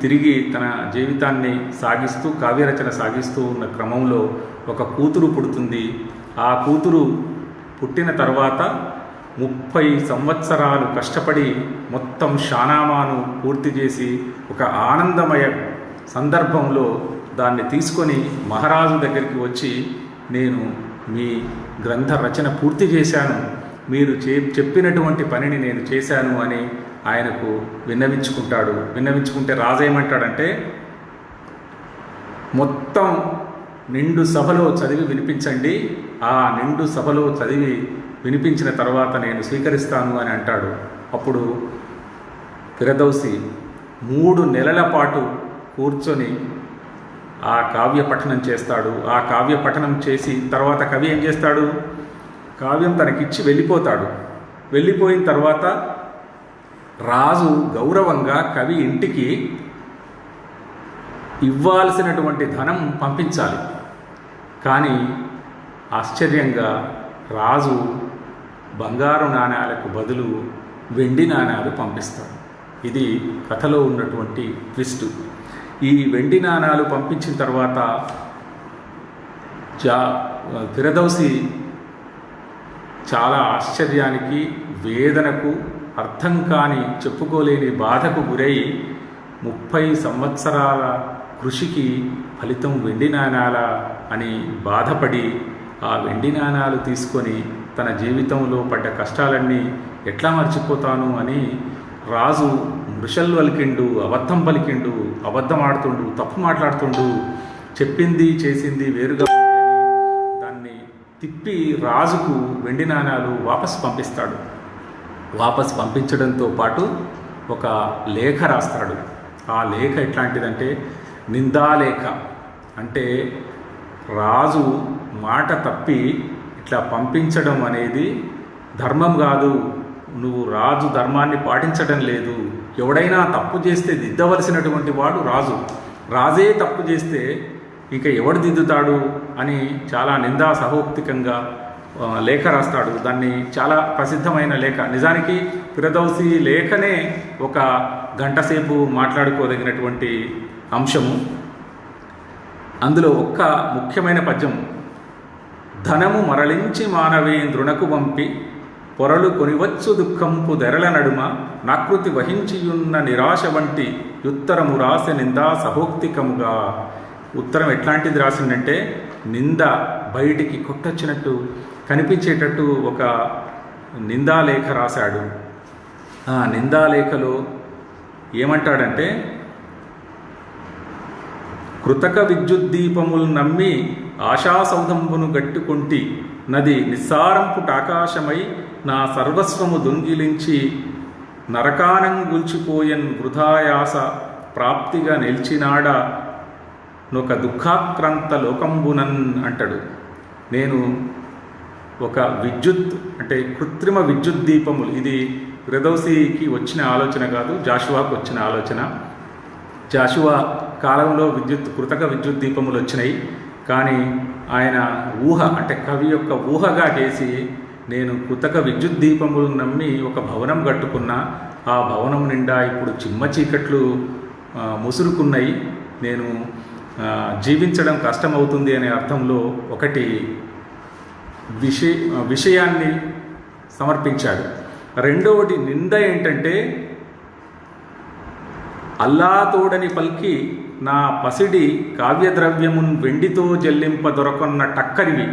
తిరిగి తన జీవితాన్ని సాగిస్తూ కావ్యరచన సాగిస్తూ ఉన్న క్రమంలో ఒక కూతురు పుడుతుంది. ఆ కూతురు పుట్టిన తర్వాత 30 సంవత్సరాలు కష్టపడి మొత్తం షానామాను పూర్తి చేసి ఒక ఆనందమయ సందర్భంలో దాన్ని తీసుకొని మహారాజు దగ్గరికి వచ్చి నేను మీ గ్రంథ రచన పూర్తి చేశాను, మీరు చెప్పినటువంటి పనిని నేను చేశాను అని ఆయనకు విన్నవించుకుంటాడు. విన్నవించుకుంటే రాజు ఏమంటాడంటే మొత్తం నిండు సభలో చదివి వినిపించండి, ఆ నిండు సభలో చదివి వినిపించిన తర్వాత నేను స్వీకరిస్తాను అని అంటాడు. అప్పుడు ఫిరదౌసి 3 నెలల పాటు కూర్చొని ఆ కావ్య పఠనం చేస్తాడు. ఆ కావ్య పఠనం చేసి తర్వాత కవి ఏం చేస్తాడు, కావ్యం తనకిచ్చి వెళ్ళిపోతాడు. వెళ్ళిపోయిన తర్వాత రాజు గౌరవంగా కవి ఇంటికి ఇవ్వాల్సినటువంటి ధనం పంపించాలి. కానీ ఆశ్చర్యంగా రాజు బంగారు నాణ్యాలకు బదులు వెండి నాణ్యాలు పంపిస్తాడు. ఇది కథలో ఉన్నటువంటి ట్విస్ట్. ఈ వెండి నాణ్యాలు పంపించిన తర్వాత ఫిరదౌసి చాలా ఆశ్చర్యానికి, వేదనకు, అర్థం కాని చెప్పుకోలేని బాధకు గురై 30 సంవత్సరాల కృషికి ఫలితం వెండి నాణ్యాల అని బాధపడి ఆ వెండి నాణ్యాలు తీసుకొని తన జీవితంలో పడ్డ కష్టాలన్నీ ఎట్లా మర్చిపోతాను అని రాజు మృషల్ వలికిండు, అబద్ధం పలికిండు, అబద్ధం ఆడుతుండు, తప్పు మాట్లాడుతుండు, చెప్పింది చేసింది వేరుగా దాన్ని తిప్పి రాజుకు వెండి నాణ్యాలు వాపసు పంపిస్తాడు. వాపసు పంపించడంతో పాటు ఒక లేఖ రాస్తాడు. ఆ లేఖ ఎట్లాంటిదంటే నిందాలేఖ. అంటే రాజు మాట తప్పి ఇట్లా పంపించడం అనేది ధర్మం కాదు, నువ్వు రాజు ధర్మాన్ని పాటించడం లేదు, ఎవడైనా తప్పు చేస్తే దిద్దవలసినటువంటి వాడు రాజు, రాజే తప్పు చేస్తే ఇంకా ఎవడు దిద్దుతాడు అని చాలా నిందా సహోక్తికంగా లేఖ రాస్తాడు. దాన్ని చాలా ప్రసిద్ధమైన లేఖ. నిజానికి ఫిరదౌసి లేఖనే ఒక గంట సేపు మాట్లాడుకోదగినటువంటి అంశము. అందులో ఒక్క ముఖ్యమైన పద్యం, ధనము మరలించి మానవేంద్రునకు పంపి పొరలు కొనివచ్చు దుఃఖంపు దెరల నడుమ నాకృతి వహించియున్న నిరాశ వంటి ఉత్తరము రాసి నిందా సహోక్తికముగా. ఉత్తరం ఎట్లాంటిది రాసిందంటే నింద బయటికి కొట్టొచ్చినట్టు కనిపించేటట్టు ఒక నిందాలేఖ రాశాడు. ఆ నిందాలేఖలో ఏమంటాడంటే కృతక విద్యుద్దీపములు నమ్మి ఆశాసౌధంబును గట్టుకొంటి నది నిస్సారంపుటాకాశమై నా సర్వస్వము దొంగిలించి నరకానంగుల్చిపోయన్ వృధాయాస ప్రాప్తిగా నిలిచినాడ నొక దుఃఖాక్రాంత లోకంబునన్ అంటాడు. నేను ఒక విద్యుత్ అంటే కృత్రిమ విద్యుత్ దీపములు, ఇది ఫిరదౌసికి వచ్చిన ఆలోచన కాదు, జాషువాకు వచ్చిన ఆలోచన. జాషువా కాలంలో కృతక విద్యుత్ దీపములు వచ్చినాయి, కానీ ఆయన ఊహ అంటే కవి యొక్క ఊహగా చేసి నేను కృతక విద్యుత్ దీపములు నమ్మి ఒక భవనం కట్టుకున్నా. ఆ భవనం నిండా ఇప్పుడు చిమ్మ చీకట్లు ముసురుకున్నాయి. నేను జీవించడం కష్టమవుతుంది అనే అర్థంలో ఒకటి విషయాన్ని సమర్పించాడు. రెండవది నింద ఏంటంటే, అల్లా తోడని పల్కి నా పసిడి కావ్యద్రవ్యమున్ వెండితో జల్లింప దొరకొన్న టక్కరివి.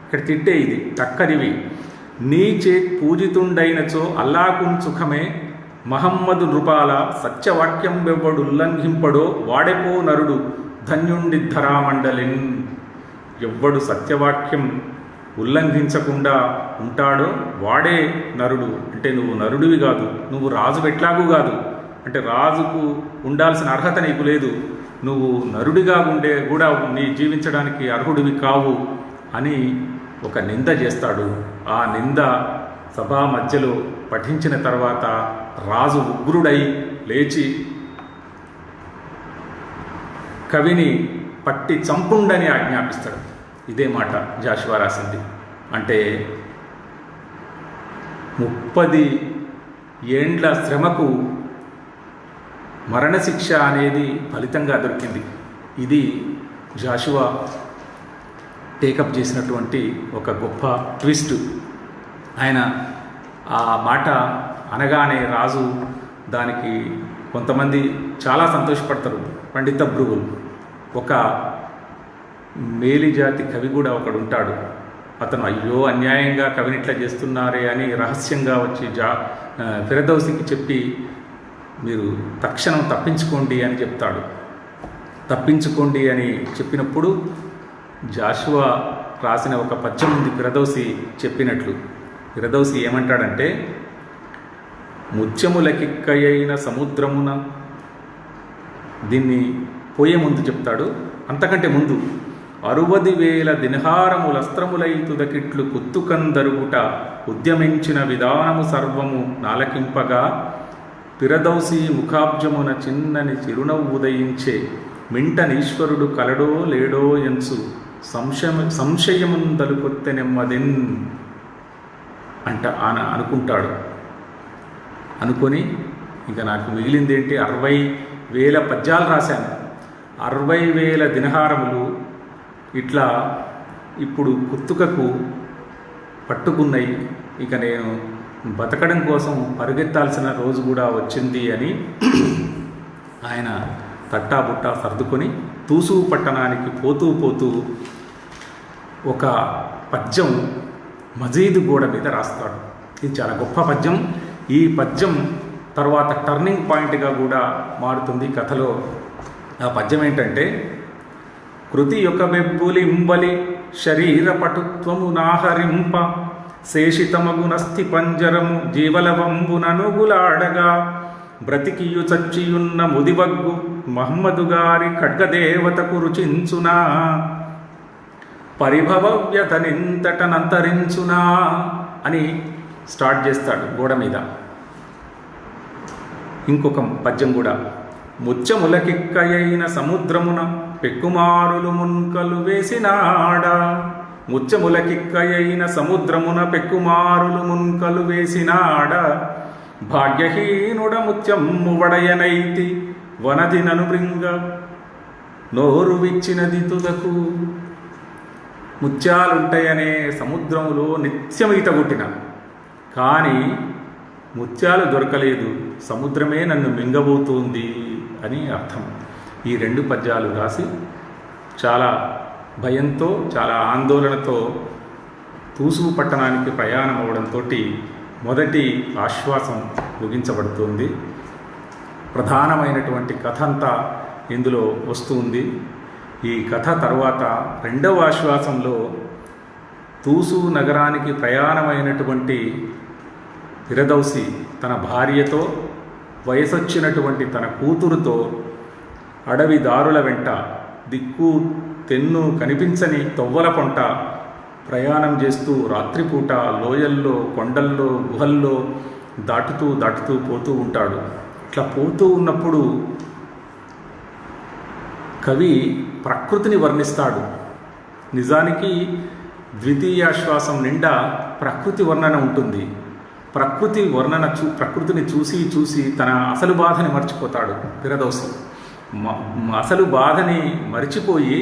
ఇక్కడ తిట్టే ఇది టక్కరివి. నీ చే పూజితుండైనచో అల్లాకున్ సుఖమే. మహమ్మదు నృపాల సత్యవాక్యం వెవ్వడు ఉల్లంఘింపడో వాడెపో నరుడు ధన్యుండి ధరామండలిన్. ఎవ్వడు సత్యవాక్యం ఉల్లంఘించకుండా ఉంటాడో వాడే నరుడు. అంటే నువ్వు నరుడివి కాదు, నువ్వు రాజు ఎట్లాగూ కాదు, అంటే రాజుకు ఉండాల్సిన అర్హత నీకు లేదు, నువ్వు నరుడిగా ఉండే కూడా నీ జీవించడానికి అర్హుడివి కావు అని ఒక నింద చేస్తాడు. ఆ నింద సభా మధ్యలో పఠించిన తర్వాత రాజు ఉగ్రుడై లేచి కవిని పట్టి చంపుండని ఆజ్ఞాపిస్తాడు. ఇదే మాట జాషువా రాసింది. అంటే 30 ఏండ్ల శ్రమకు మరణశిక్ష అనేది ఫలితంగా దొరికింది. ఇది జాషువా టేకప్ చేసినటువంటి ఒక గొప్ప ట్విస్ట్. ఆయన ఆ మాట అనగానే రాజు దానికి కొంతమంది చాలా సంతోషపడతారు. పండిత భృగులు, ఒక మేలిజాతి కవి కూడా ఒకడు ఉంటాడు. అతను అయ్యో అన్యాయంగా కవిని ఇట్లా చేస్తున్నారే అని రహస్యంగా వచ్చి ఫిరదౌసికి చెప్పి మీరు తక్షణం తప్పించుకోండి అని చెప్తాడు. తప్పించుకోండి అని చెప్పినప్పుడు జాషువా రాసిన ఒక పద్యం ఉంది ఫిరదౌసి చెప్పినట్లు. ఫిరదౌసి ఏమంటాడంటే, ముత్యములకిక్కయైన సముద్రమున, దీన్ని పోయే ముందు చెప్తాడు, అంతకంటే ముందు 60,000 దినహారములస్త్రములై తుదకిట్లు కుత్తుకందరుగుట ఉద్యమించిన విధానము సర్వము నాలకింపగా ఫిరదౌసి ముఖాబ్జమున చిన్నని చిరునవ్వు ఉదయించే మింటనీశ్వరుడు కలడో లేడో ఎంచు సంశయముందలు కొత్తె నెమ్మదిన్ అంట అనుకుంటాడు. అనుకొని ఇక నాకు మిగిలిందేంటి, 60,000 పద్యాలు రాశాను, 60,000 దినహారములు ఇట్లా ఇప్పుడు కుత్తుకకు పట్టుకున్నాయి, ఇక నేను బతకడం కోసం పరిగెత్తాల్సిన రోజు కూడా వచ్చింది అని ఆయన తట్టాబుట్టా సర్దుకొని తూసు పట్టణానికి పోతూ ఒక పద్యం మజీదు గోడ మీద రాస్తాడు. ఇది చాలా గొప్ప పద్యం. ఈ పద్యం తర్వాత టర్నింగ్ పాయింట్గా కూడా మారుతుంది కథలో. ఆ పద్యం ఏంటంటే, కృతి యొక్క బెబ్బులింబలి శరీర పటుత్వము నాహరింప శేషితమగునస్థి పంజరము జీవలవంబుననుగులాడగా బ్రతికియు చచ్చియున్న ముదివగ్గు మహమ్మదు గారి ఖడ్గదేవతకు రుచించునా పరిభవ వ్యతనింతటనంతరించునా అని స్టార్ట్ చేస్తాడు గోడ మీద. ఇంకొక పద్యం కూడా, ముత్యములకిక్కయైన సముద్రమున పెక్కుమారులు మున్కలు వేసినాడా, ముత్యములకిక్కయైన సముద్రమున పెక్కుమారులు మున్కలు వేసినాడా, భాగ్యహీనుడ ముత్యమ్ము వడయనైతి వనది నను బృంగ నోరు విచ్చినది తుదకు. ముత్యాలుంటాయనే సముద్రములో నిత్యం ఈత కొట్టిన, కానీ ముత్యాలు దొరకలేదు, సముద్రమే నన్ను మింగబోతుంది అని అర్థం. ఈ 2 పద్యాలు రాసి చాలా భయంతో చాలా ఆందోళనతో తూసు పట్టణానికి ప్రయాణం అవడంతో మొదటి ఆశ్వాసం ముగించబడుతుంది. ప్రధానమైనటువంటి కథ అంతా ఇందులో వస్తుంది. ఈ కథ తర్వాత 2వ ఆశ్వాసంలో తూసు నగరానికి ప్రయాణమైనటువంటి ఫిరదౌసి తన భార్యతో, వయసొచ్చినటువంటి తన కూతురుతో అడవి దారుల వెంట దిక్కు తెన్ను కనిపించని తొవ్వల పొంట ప్రయాణం చేస్తూ రాత్రిపూట లోయల్లో, కొండల్లో, గుహల్లో దాటుతూ పోతూ ఉంటాడు. ఇట్లా పోతూ ఉన్నప్పుడు కవి ప్రకృతిని వర్ణిస్తాడు. నిజానికి ద్వితీయాశ్వాసం నిండా ప్రకృతి వర్ణన ఉంటుంది. ప్రకృతిని చూసి చూసి తన అసలు బాధని మర్చిపోతాడు పిరదౌసి. అసలు బాధని మరిచిపోయి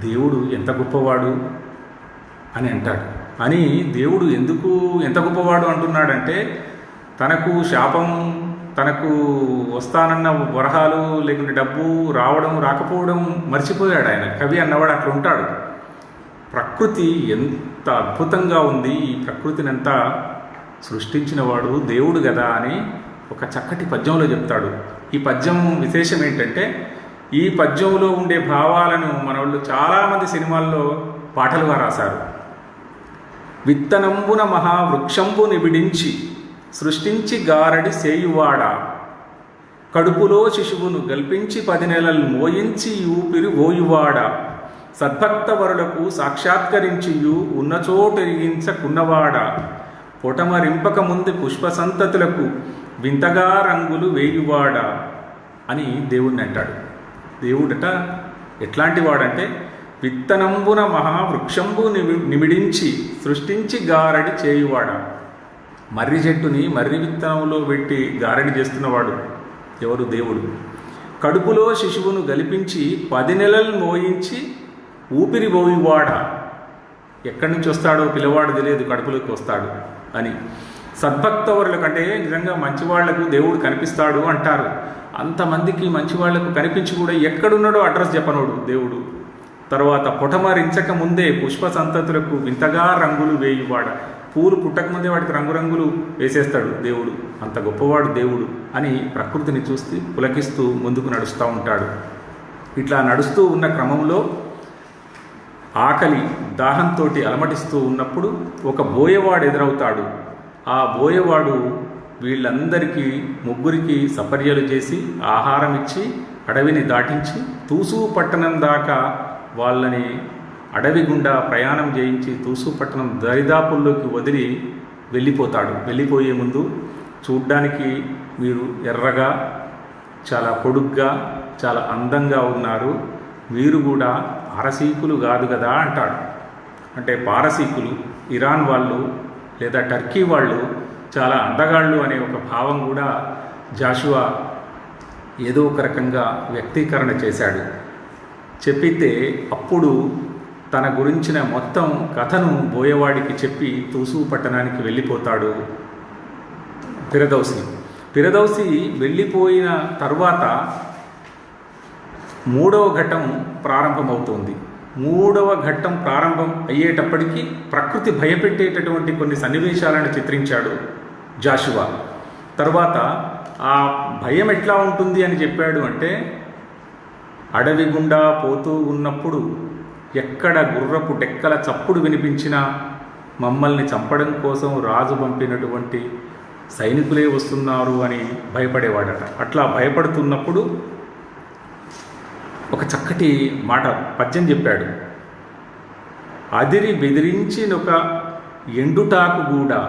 దేవుడు ఎంత గొప్పవాడు అని అంటాడు. అని దేవుడు ఎందుకు ఎంత గొప్పవాడు అంటున్నాడంటే, తనకు శాపం, తనకు వస్తానన్న వరహాలు లేకుంటే డబ్బు రావడం రాకపోవడం మర్చిపోయాడు ఆయన. కవి అన్నవాడు అట్లా ఉంటాడు. ప్రకృతి ఎంత అద్భుతంగా ఉంది, ఈ ప్రకృతిని అంతా సృష్టించిన వాడు దేవుడు కదా అని ఒక చక్కటి పద్యంలో చెప్తాడు. ఈ పద్యం విశేషం ఏంటంటే, ఈ పద్యంలో ఉండే భావాలను మన వాళ్ళు చాలామంది సినిమాల్లో పాటలుగా రాశారు. విత్తనంబున మహావృక్షంబు నిబిడించి సృష్టించి గారడి సేయువాడ, కడుపులో శిశువును గల్పించి 10 నెలలు మోయించి ఊపిరి ఓయువాడ, సద్భక్త వరులకు సాక్షాత్కరించియు ఉన్నచోటెరిగించకున్నవాడ, పొటమరింపక ముందు పుష్ప సంతతులకు వింతగా రంగులు వేయువాడ అని దేవుణ్ణి అంటాడు. దేవుడట ఎట్లాంటి వాడంటే, విత్తనంబున మహావృక్షంబు నిమిడించి సృష్టించి గారడి చేయువాడ. మర్రి చెట్టుని మర్రి విత్తనంలో పెట్టి గారడి చేస్తున్నవాడు ఎవరు? దేవుడు. కడుపులో శిశువును గలిపించి 10 నెలలు మోయించి ఊపిరి పోయివాడ. ఎక్కడి నుంచి వస్తాడో పిల్లవాడు తెలియదు, కడుపులోకి వస్తాడు అని. సద్భక్తవరుల కంటే నిజంగా మంచివాళ్లకు దేవుడు కనిపిస్తాడు అంటారు. అంతమందికి మంచివాళ్లకు కనిపించి కూడా ఎక్కడున్నాడో అడ్రస్ చెప్పనోడు దేవుడు. తర్వాత పొటమరించక ముందే పుష్ప సంతతులకు వింతగా రంగులు వేయువాడ. పూలు పుట్టకముందే వాటికి రంగురంగులు వేసేస్తాడు దేవుడు. అంత గొప్పవాడు దేవుడు అని ప్రకృతిని చూస్తూ పులకిస్తూ ముందుకు నడుస్తూ ఉంటాడు. ఇట్లా నడుస్తూ ఉన్న క్రమంలో ఆకలి దాహంతో అలమటిస్తూ ఉన్నప్పుడు ఒక బోయవాడు ఎదురవుతాడు. ఆ బోయవాడు వీళ్ళందరికీ ముగ్గురికి సపర్యలు చేసి ఆహారం ఇచ్చి అడవిని దాటించి తూసు పట్టణం దాకా వాళ్ళని అడవి గుండా ప్రయాణం చేయించి తూసు పట్టణం దరిదాపుల్లోకి వదిలి వెళ్ళిపోతాడు. వెళ్ళిపోయే ముందు చూడ్డానికి మీరు ఎర్రగా, చాలా పొడుగ్గా, చాలా అందంగా ఉన్నారు, మీరు కూడా పారసీకులు కాదు కదా అంటాడు. అంటే పారసీకులు ఇరాన్ వాళ్ళు లేదా టర్కీ వాళ్ళు చాలా అందగాళ్ళు అనే ఒక భావం కూడా జాషువా ఏదో ఒక రకంగా వ్యక్తీకరణ చేశాడు. చెప్పితే అప్పుడు తన గురించిన మొత్తం కథను బోయవాడికి చెప్పి తూసు పట్టణానికి వెళ్ళిపోతాడు పిరదౌసి వెళ్ళిపోయిన తర్వాత 3వ ఘట్టం ప్రారంభమవుతుంది. 3వ ఘట్టం ప్రారంభం అయ్యేటప్పటికీ ప్రకృతి భయపెట్టేటటువంటి కొన్ని సన్నివేశాలను చిత్రించాడు జాషువా. తర్వాత ఆ భయం ఎట్లా ఉంటుంది అని చెప్పాడు అంటే, అడవి గుండా పోతూ ఉన్నప్పుడు ఎక్కడ గుర్రపు డెక్కల చప్పుడు వినిపించినా మమ్మల్ని చంపడం కోసం రాజు పంపినటువంటి సైనికులే వస్తున్నారు అని భయపడేవాడట. అట్లా భయపడుతున్నప్పుడు ఒక చక్కటి మాట పద్యం చెప్పాడు. అదిరి బెదిరించినొక ఎండుటాకు కూడా,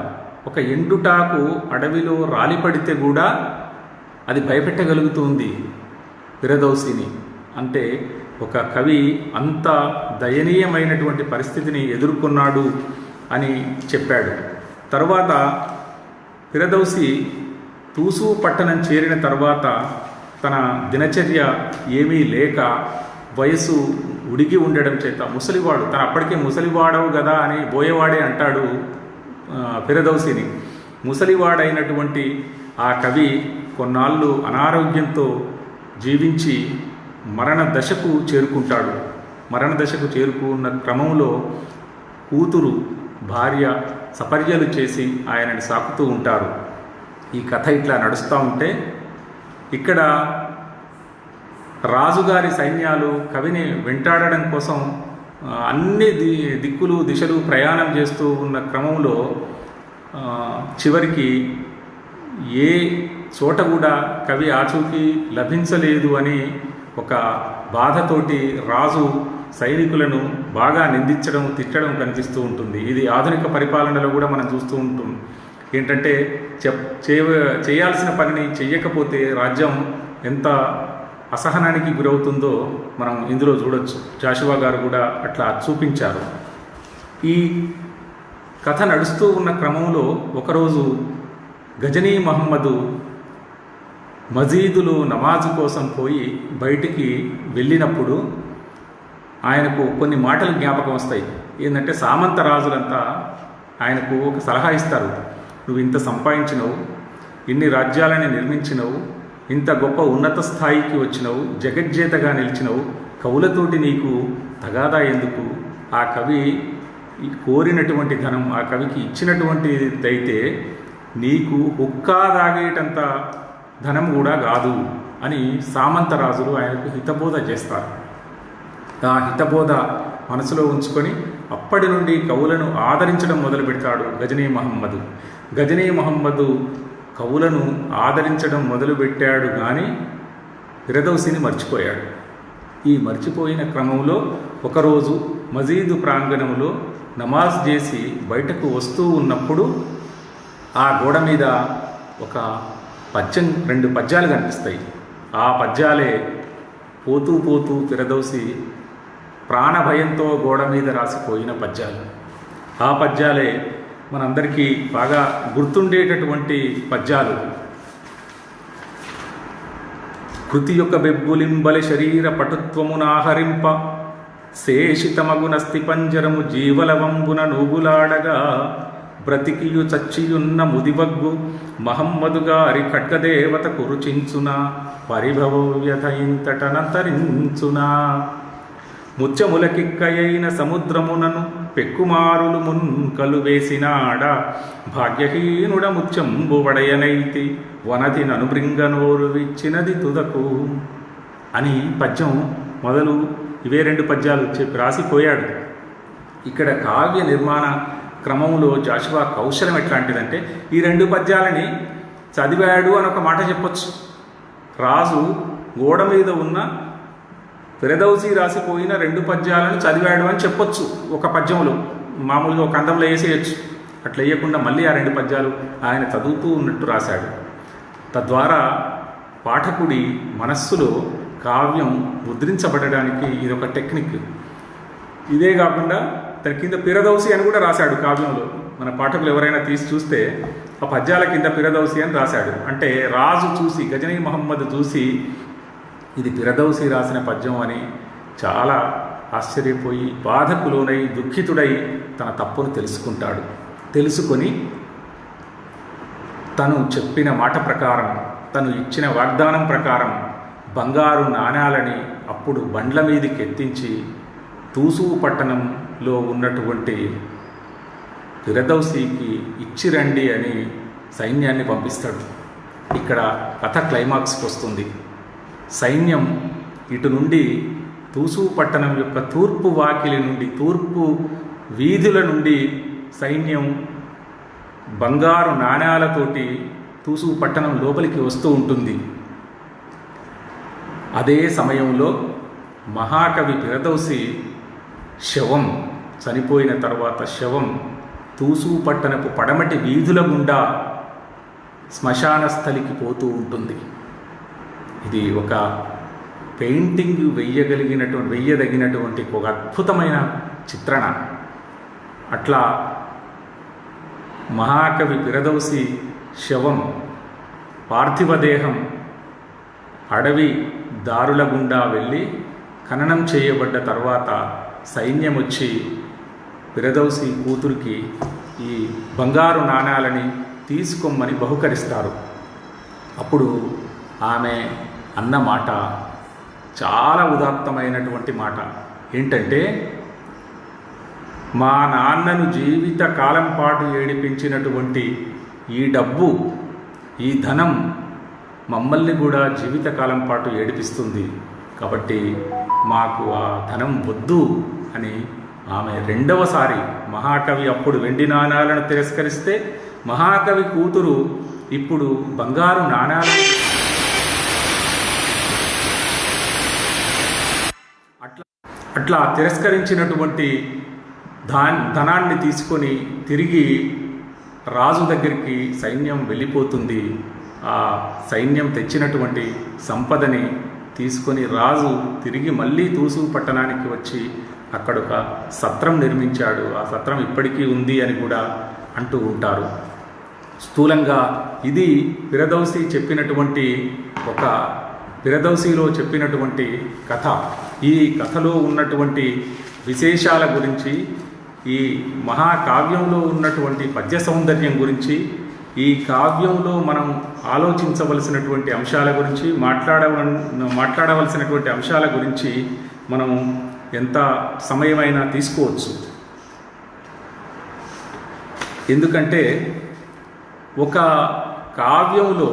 ఒక ఎండుటాకు అడవిలో రాలిపడితే కూడా అది భయపెట్టగలుగుతుంది పిరదౌసిని. అంటే ఒక కవి అంత దయనీయమైనటువంటి పరిస్థితిని ఎదుర్కొన్నాడు అని చెప్పాడు. తర్వాత పిరదౌసి తూసు పట్టణం చేరిన తర్వాత తన దినచర్య ఏమీ లేక వయసు ఉడిగి ఉండడం చేత ముసలివాడు, తను అప్పటికే ముసలివాడవు కదా అని బోయవాడే అంటాడు పిరదౌసిని. ముసలివాడైనటువంటి ఆ కవి కొన్నాళ్ళు అనారోగ్యంతో జీవించి మరణ దశకు చేరుకుంటాడు. మరణ దశకు చేరుకున్న క్రమంలో కూతురు, భార్య సపర్యలు చేసి ఆయనని సాకుతూ ఉంటారు. ఈ కథ ఇట్లా నడుస్తూ ఉంటే ఇక్కడ రాజుగారి సైన్యాలు కవిని వెంటాడడం కోసం అన్ని దిశలు ప్రయాణం చేస్తూ ఉన్న క్రమంలో చివరికి ఏ చోట కూడా కవి ఆచూకీ లభించలేదు అని ఒక బాధతోటి రాజు సైనికులను బాగా నిందించడం, తిట్టడం కనిపిస్తూ ఉంటుంది. ఇది ఆధునిక పరిపాలనలో కూడా మనం చూస్తూ ఉంటాం. ఏంటంటే చేయాల్సిన పనిని చెయ్యకపోతే రాజ్యం ఎంత అసహనానికి గురవుతుందో మనం ఇందులో చూడొచ్చు. జాషువా గారు కూడా అట్లా చూపించారు. ఈ కథ నడుస్తూ ఉన్న క్రమంలో ఒకరోజు గజనీ మహమ్మదు మజీదులో నమాజు కోసం పోయి బయటికి వెళ్ళినప్పుడు ఆయనకు కొన్ని మాటలు జ్ఞాపకం వస్తాయి. ఏంటంటే సామంత రాజులంతా ఆయనకు ఒక సలహా ఇస్తారు. నువ్వు ఇంత సంపాదించినవు, ఇన్ని రాజ్యాలని నిర్మించినవు, ఇంత గొప్ప ఉన్నత స్థాయికి వచ్చినవు, జగజ్జేతగా నిలిచినవు, కవులతోటి నీకు తగాదా ఎందుకు? ఆ కవి కోరినటువంటి ధనం ఆ కవికి ఇచ్చినటువంటిదైతే నీకు హుక్కా తాగేటంత ధనం కూడా కాదు అని సామంతరాజులు ఆయనకు హితబోధ చేస్తారు. ఆ హితబోధ మనసులో ఉంచుకొని అప్పటి నుండి కవులను ఆదరించడం మొదలు పెడతాడు గజనీ మహమ్మదు. గజనీ మహమ్మదు కవులను ఆదరించడం మొదలుపెట్టాడు కానీ ఫిరదౌసిని మర్చిపోయాడు. ఈ మర్చిపోయిన క్రమంలో ఒకరోజు మజీదు ప్రాంగణంలో నమాజ్ చేసి బయటకు వస్తూ ఉన్నప్పుడు ఆ గోడ మీద ఒక రెండు పద్యాలు కనిపిస్తాయి. ఆ పద్యాలే పోతూ పోతూ ఫిరదౌసి ప్రాణభయంతో గోడ మీద రాసిపోయిన పద్యాలు. ఆ పద్యాలే మనందరికీ బాగా గుర్తుండేటటువంటి పద్యాలు. కృతి యొక్క బెబ్బులింబలి శరీర పటుత్వమునాహరింప శేషితమగునస్తి పంజరము జీవలవంబున నూగులాడగా బ్రతికియు చచ్చియున్న ముదివగ్గు మహమ్మదు గారి ఖడ్గదేవత కురుచించున పరిభవ్యత ఇంతటనంతరించునా ముత్యములకిక్కయైన సముద్రమునను పెక్కుమారులు మున్కలు వేసినాడ భాగ్యహీనుడ ముత్యంబు వడయనైతి వనది నను బృంగనోరు విచ్చినది తుదకు అని పద్యం మొదలు ఇవే రెండు పద్యాలు చెప్పి రాసిపోయాడు. ఇక్కడ కావ్య నిర్మాణ క్రమంలో జాషువా కౌశలం ఎట్లాంటిదంటే ఈ రెండు పద్యాలని చదివాడు అని ఒక మాట చెప్పొచ్చు. రాజు గోడ మీద ఉన్న ఫిరదౌసి రాసిపోయిన రెండు పద్యాలను చదివాడు అని చెప్పొచ్చు ఒక పద్యంలో, మామూలుగా ఒక అందంలో వేసేయచ్చు. అట్లా వేయకుండా మళ్ళీ ఆ రెండు పద్యాలు ఆయన చదువుతూ ఉన్నట్టు రాశాడు. తద్వారా పాఠకుడి మనస్సులో కావ్యం ముద్రించబడడానికి ఇది ఒక టెక్నిక్. ఇదే కాకుండా దాని కింద ఫిరదౌసి అని కూడా రాశాడు కావ్యంలో. మన పాఠకులు ఎవరైనా తీసి చూస్తే ఆ పద్యాల కింద ఫిరదౌసి అని రాశాడు. అంటే రాజు చూసి, గజనీ మహమ్మద్ చూసి ఇది ఫిరదౌసి రాసిన పద్యం అని చాలా ఆశ్చర్యపోయి బాధకు లోనై దుఃఖితుడై తన తప్పును తెలుసుకుంటాడు. తెలుసుకొని తను చెప్పిన మాట ప్రకారం, తను ఇచ్చిన వాగ్దానం ప్రకారం బంగారు నాణాలని అప్పుడు బండ్ల మీదకి ఎత్తించి తూసు పట్టణంలో ఉన్నటువంటి ఫిరదౌసికి ఇచ్చిరండి అని సైన్యాన్ని పంపిస్తాడు. ఇక్కడ కథ క్లైమాక్స్కి వస్తుంది. సైన్యం ఇటు నుండి తూసు పట్టణం యొక్క తూర్పు వాకిలి నుండి, తూర్పు వీధుల నుండి సైన్యం బంగారు నాణ్యాలతోటి తూసు పట్టణం లోపలికి వస్తూ ఉంటుంది. అదే సమయంలో మహాకవి ఫిరదౌసి శవం, చనిపోయిన తర్వాత శవం తూసు పట్టణపు పడమటి వీధుల గుండా శ్మశాన స్థలికి పోతూ ఉంటుంది. ఇది ఒక పెయింటింగ్ వెయ్యదగినటువంటి ఒక అద్భుతమైన చిత్రణ. అట్లా మహాకవి ఫిరదౌసి శవం, పార్థివ దేహం అడవి దారుల గుండా వెళ్ళి ఖననం చేయబడ్డ తర్వాత సైన్యం వచ్చి ఫిరదౌసి కూతురికి ఈ బంగారు నాణాలని తీసుకోమని బహుకరిస్తారు. అప్పుడు ఆమె అన్న మాట చాలా ఉదాత్తమైనటువంటి మాట. ఏంటంటే, మా నాన్నను జీవిత కాలం పాటు ఏడిపించినటువంటి ఈ డబ్బు, ఈ ధనం మమ్మల్ని కూడా జీవితకాలం పాటు ఏడిపిస్తుంది. కాబట్టి మాకు ఆ ధనం వద్దు అని ఆమె రెండవసారి, మహాకవి అప్పుడు వెండి నాణాలను తిరస్కరిస్తే మహాకవి కూతురు ఇప్పుడు బంగారు నాణాలను అట్లా తిరస్కరించినటువంటి ధనాన్ని తీసుకొని తిరిగి రాజు దగ్గరికి సైన్యం వెళ్ళిపోతుంది. ఆ సైన్యం తెచ్చినటువంటి సంపదని తీసుకొని రాజు తిరిగి మళ్ళీ తూసు పట్టణానికి వచ్చి అక్కడ ఒక సత్రం నిర్మించాడు. ఆ సత్రం ఇప్పటికీ ఉంది అని కూడా అంటూ ఉంటారు. స్థూలంగా ఇది పిరదౌసిలో చెప్పినటువంటి కథ. ఈ కథలో ఉన్నటువంటి విశేషాల గురించి, ఈ మహాకావ్యంలో ఉన్నటువంటి పద్య సౌందర్యం గురించి, ఈ కావ్యంలో మనం ఆలోచించవలసినటువంటి అంశాల గురించి, మాట్లాడవలసినటువంటి అంశాల గురించి మనం ఎంత సమయమైనా తీసుకోవచ్చు. ఎందుకంటే ఒక కావ్యంలో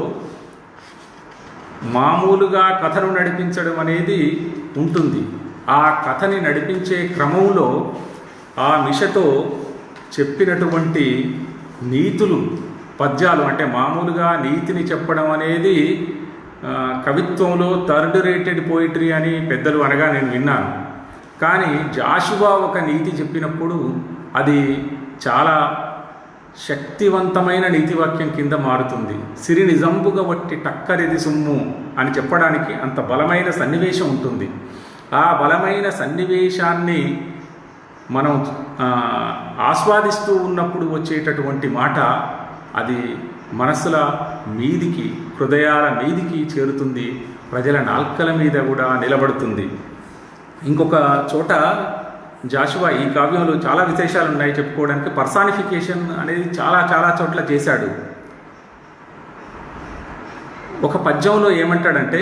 మామూలుగా కథను నడిపించడం అనేది ఉంటుంది. ఆ కథని నడిపించే క్రమంలో ఆ మిషతో చెప్పినటువంటి నీతులు, పద్యాలు, అంటే మామూలుగా నీతిని చెప్పడం అనేది కవిత్వంలో థర్డ్ రేటెడ్ పోయిటరీ అని పెద్దలు అనగా నేను విన్నాను. కానీ జాషువా ఒక నీతి చెప్పినప్పుడు అది చాలా శక్తివంతమైన నీతివాక్యం కింద మారుతుంది. సిరి నిజంబుగా వట్టి టక్కరిది సుమ్ము అని చెప్పడానికి అంత బలమైన సన్నివేశం ఉంటుంది. ఆ బలమైన సన్నివేశాన్ని మనం ఆస్వాదిస్తూ ఉన్నప్పుడు వచ్చేటటువంటి మాట అది మనసుల మీదికి, హృదయాల మీదికి చేరుతుంది, ప్రజల నాల్కల మీద కూడా నిలబడుతుంది. ఇంకొక చోట జాషువా ఈ కావ్యంలో చాలా విశేషాలు ఉన్నాయి చెప్పుకోవడానికి. పర్సానిఫికేషన్ అనేది చాలా చాలా చోట్ల చేశాడు. ఒక పద్యంలో ఏమంటాడంటే,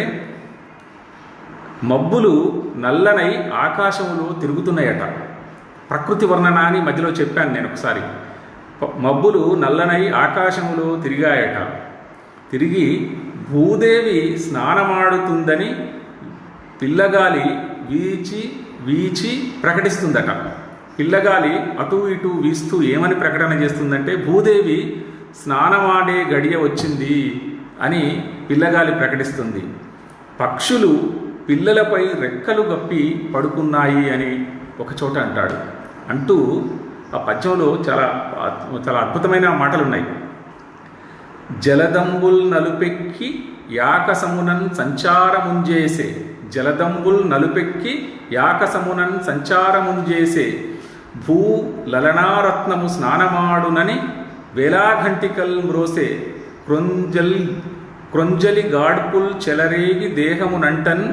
మబ్బులు నల్లనై ఆకాశంలో తిరుగుతున్నాయట. ప్రకృతి వర్ణన అని మధ్యలో చెప్పాను నేను ఒకసారి. మబ్బులు నల్లనై ఆకాశంలో తిరిగాయట. తిరిగి భూదేవి స్నానమాడుతుందని పిల్లగాలి వీచి ప్రకటిస్తుందట. పిల్లగాలి అటు ఇటు వీస్తూ ఏమని ప్రకటన చేస్తుందంటే, భూదేవి స్నానమాడే గడియ వచ్చింది అని పిల్లగాలి ప్రకటిస్తుంది. పక్షులు పిల్లలపై రెక్కలు గప్పి పడుకున్నాయి అని ఒక చోట అంటాడు. అంటూ ఆ పద్యంలో చాలా చాలా అద్భుతమైన మాటలు ఉన్నాయి. జలదంబుల్ నలుపెక్కి యాకసమునన్ సంచారముంజేసే, జలదంబుల్ నలుపెక్కి యాకసమునన్ సంచారముంజేసే, భూ లలనారత్నము స్నానమాడునని వేలాఘంటికల్ మ్రోసే, క్రొంజలి గాడ్పుల్ చెలరేగి దేహమునంటన్,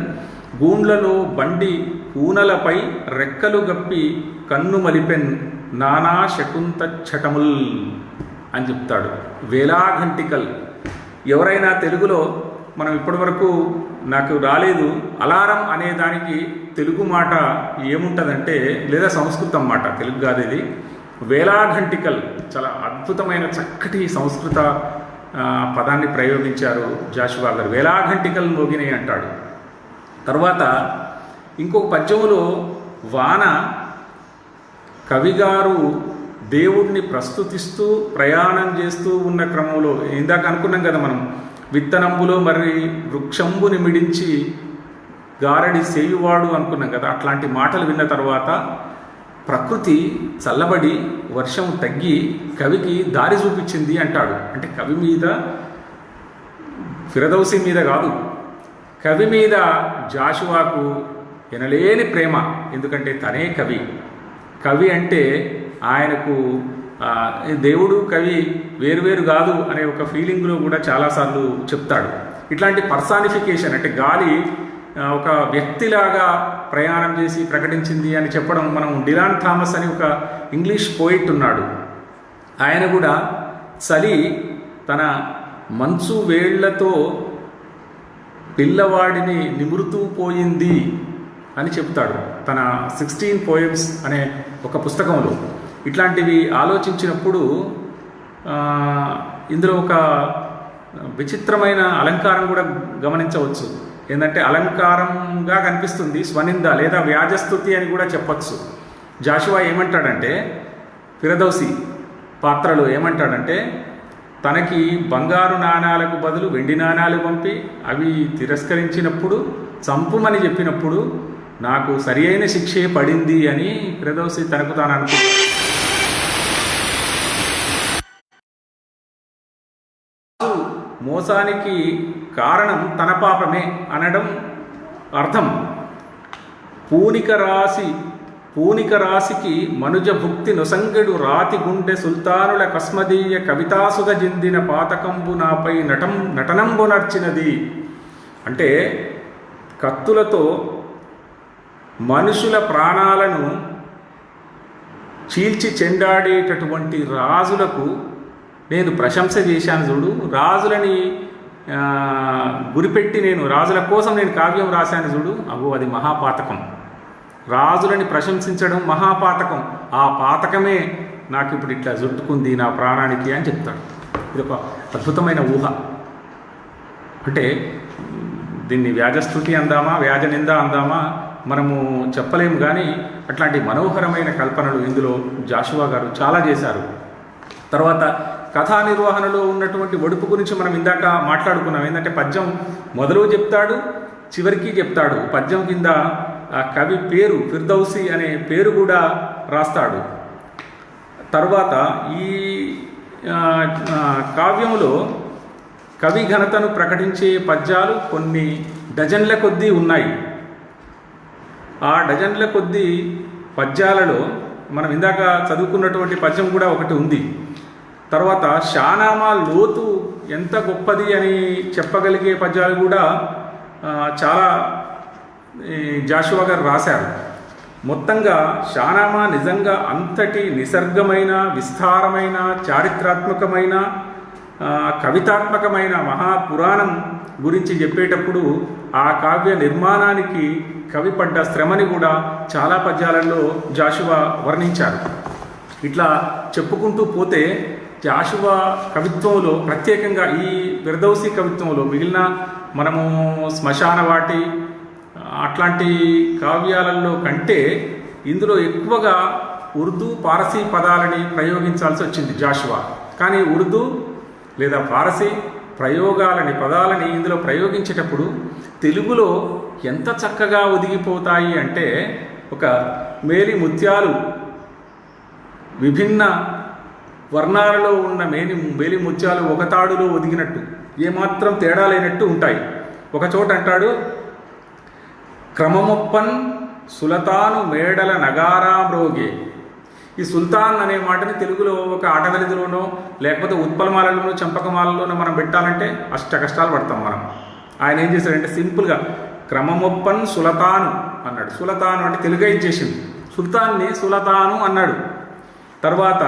గూండ్లలో బండి కూనలపై రెక్కలు గప్పి కన్ను మలిపెన్ నానా శకుంత చటముల్ అని చెప్తాడు. వేలాఘంటికల్, ఎవరైనా తెలుగులో మనం ఇప్పటివరకు నాకు రాలేదు, అలారం అనే దానికి తెలుగు మాట ఏముంటుందంటే, లేదా సంస్కృతం మాట, తెలుగు కాదు ఇది, వేలాఘంటికల్. చాలా అద్భుతమైన చక్కటి సంస్కృత పదాన్ని ప్రయోగించారు జాషువా గారు. వేలాఘంటికల్ మోగినాయి అంటాడు. తర్వాత ఇంకొక పద్యములో వాన కవిగారు దేవుడిని ప్రస్తుతిస్తూ ప్రయాణం చేస్తూ ఉన్న క్రమంలో, ఇందాక అనుకున్నాం కదా మనం, విత్తనంబులో మరి వృక్షంబుని మిడించి గారడి సేయువాడు అనుకున్నాం కదా. అట్లాంటి మాటలు విన్న తర్వాత ప్రకృతి చల్లబడి వర్షం తగ్గి కవికి దారి చూపించింది అంటాడు. అంటే కవి మీద, ఫిరదౌసి మీద కాదు, కవి మీద జాషువాకు ఎనలేని ప్రేమ. ఎందుకంటే తనే కవి. కవి అంటే ఆయనకు దేవుడు కవి వేరువేరు కాదు అనే ఒక ఫీలింగ్లో కూడా చాలాసార్లు చెప్తాడు. ఇట్లాంటి పర్సానిఫికేషన్, అంటే గాలి ఒక వ్యక్తిలాగా ప్రయాణం చేసి ప్రకటించింది అని చెప్పడం, మనం డిలాన్ థామస్ అని ఒక ఇంగ్లీష్ పోయిట్ ఉన్నాడు. ఆయన కూడా చలి తన మంచు వేళ్లతో పిల్లవాడిని నిమురుతూ పోయింది అని చెప్తాడు తన 16 పోయమ్స్ అనే ఒక పుస్తకంలో. ఇట్లాంటివి ఆలోచించినప్పుడు ఇందులో ఒక విచిత్రమైన అలంకారం కూడా గమనించవచ్చు. ఏంటంటే అలంకారంగా కనిపిస్తుంది, స్వనింద లేదా వ్యాజస్తుతి అని కూడా చెప్పచ్చు. జాషువా ఏమంటాడంటే, ఫిరదౌసి పాత్రలో ఏమంటాడంటే, తనకి బంగారు నాణాలకు బదులు వెండి నాణాలు పంపి అవి తిరస్కరించినప్పుడు, చంపుమని చెప్పినప్పుడు నాకు సరి అయిన శిక్షే పడింది అని ఫిరదౌసి తనకు తాను అనుకుంటాడు. మోసానికి కారణం తన పాపమే అనడం అర్థం. పూనిక రాశికి మనుజ భుక్తి నొసంగెడు రాతి గుండె సుల్తానుల కస్మదీయ కవితాసుధ జిందిన పాతకంబు నాపై నటనంబు నర్చినది. అంటే కత్తులతో మనుషుల ప్రాణాలను చీల్చి చెండాడేటటువంటి రాజులకు నేను ప్రశంస చేశాను చూడు. రాజులని గురిపెట్టి నేను రాజుల కోసం నేను కావ్యం రాశాను చూడు. అగో అది మహాపాతకం. రాజులని ప్రశంసించడం మహాపాతకం. ఆ పాతకమే నాకు ఇప్పుడు ఇట్లా జుట్టుకుంది నా ప్రాణానికి అని చెప్తాడు. ఇది ఒక అద్భుతమైన ఊహ. అంటే దీన్ని వ్యాజస్థుతి అందామా, వ్యాజ నింద అందామా మనము చెప్పలేము. కానీ అట్లాంటి మనోహరమైన కల్పనలు ఇందులో జాషువా గారు చాలా చేశారు. తర్వాత కథా నిర్వహణలో ఉన్నటువంటి ఒడుపు గురించి మనం ఇందాక మాట్లాడుకున్నాం. ఏంటంటే పద్యం మొదలు చెప్తాడు, చివరికి చెప్తాడు. పద్యం కింద ఆ కవి పేరు ఫిర్దౌసి అనే పేరు కూడా రాస్తాడు. తర్వాత ఈ కావ్యంలో కవి ఘనతను ప్రకటించే పద్యాలు కొన్ని డజన్ల కొద్దీ ఉన్నాయి. ఆ డజన్ల కొద్దీ పద్యాలలో మనం ఇందాక చదువుకున్నటువంటి పద్యం కూడా ఒకటి ఉంది. తర్వాత షానామా లోతు ఎంత గొప్పది అని చెప్పగలిగే పద్యాలు కూడా చాలా జాషువా గారు రాశారు. మొత్తంగా షానామా నిజంగా అంతటి నిసర్గమైన, విస్తారమైన, చారిత్రాత్మకమైన, కవితాత్మకమైన మహాపురాణం గురించి చెప్పేటప్పుడు ఆ కావ్య నిర్మాణానికి కవి పడ్డ శ్రమని కూడా చాలా పద్యాలలో జాషువా వర్ణించారు. ఇట్లా చెప్పుకుంటూ పోతే జాషువా కవిత్వంలో, ప్రత్యేకంగా ఈ ఫిర్దౌసి కవిత్వంలో, మిగిలిన మనము శ్మశానవాటి అట్లాంటి కావ్యాలలో కంటే ఇందులో ఎక్కువగా ఉర్దూ, పారసీ పదాలని ప్రయోగించాల్సి వచ్చింది జాషువా. కానీ ఉర్దూ లేదా పారసీ ప్రయోగాలని, పదాలని ఇందులో ప్రయోగించేటప్పుడు తెలుగులో ఎంత చక్కగా ఒదిగిపోతాయి అంటే, ఒక మేలి ముత్యాలు విభిన్న వర్ణాలలో ఉన్న మేలి ముత్యాలు ఒక తాడులో ఒదిగినట్టు, ఏమాత్రం తేడా లేనట్టు ఉంటాయి. ఒక చోట అంటాడు, క్రమమొప్పన్ సులతాను మేడల నగారా మ్రోగే. ఈ సుల్తాన్ అనే మాటని తెలుగులో ఒక ఆటవెలిదిలోనో లేకపోతే ఉత్పలమాలలోనో చంపకమాలలోనో మనం పెట్టాలంటే అష్ట కష్టాలు పడతాం మనం. ఆయన ఏం చేశాడంటే సింపుల్గా క్రమమొప్పన్ సులతాను అన్నాడు. సులతాను అంటే తెలుగు ఇచ్చేసింది, సుల్తాన్ని సులతాను అన్నాడు. తర్వాత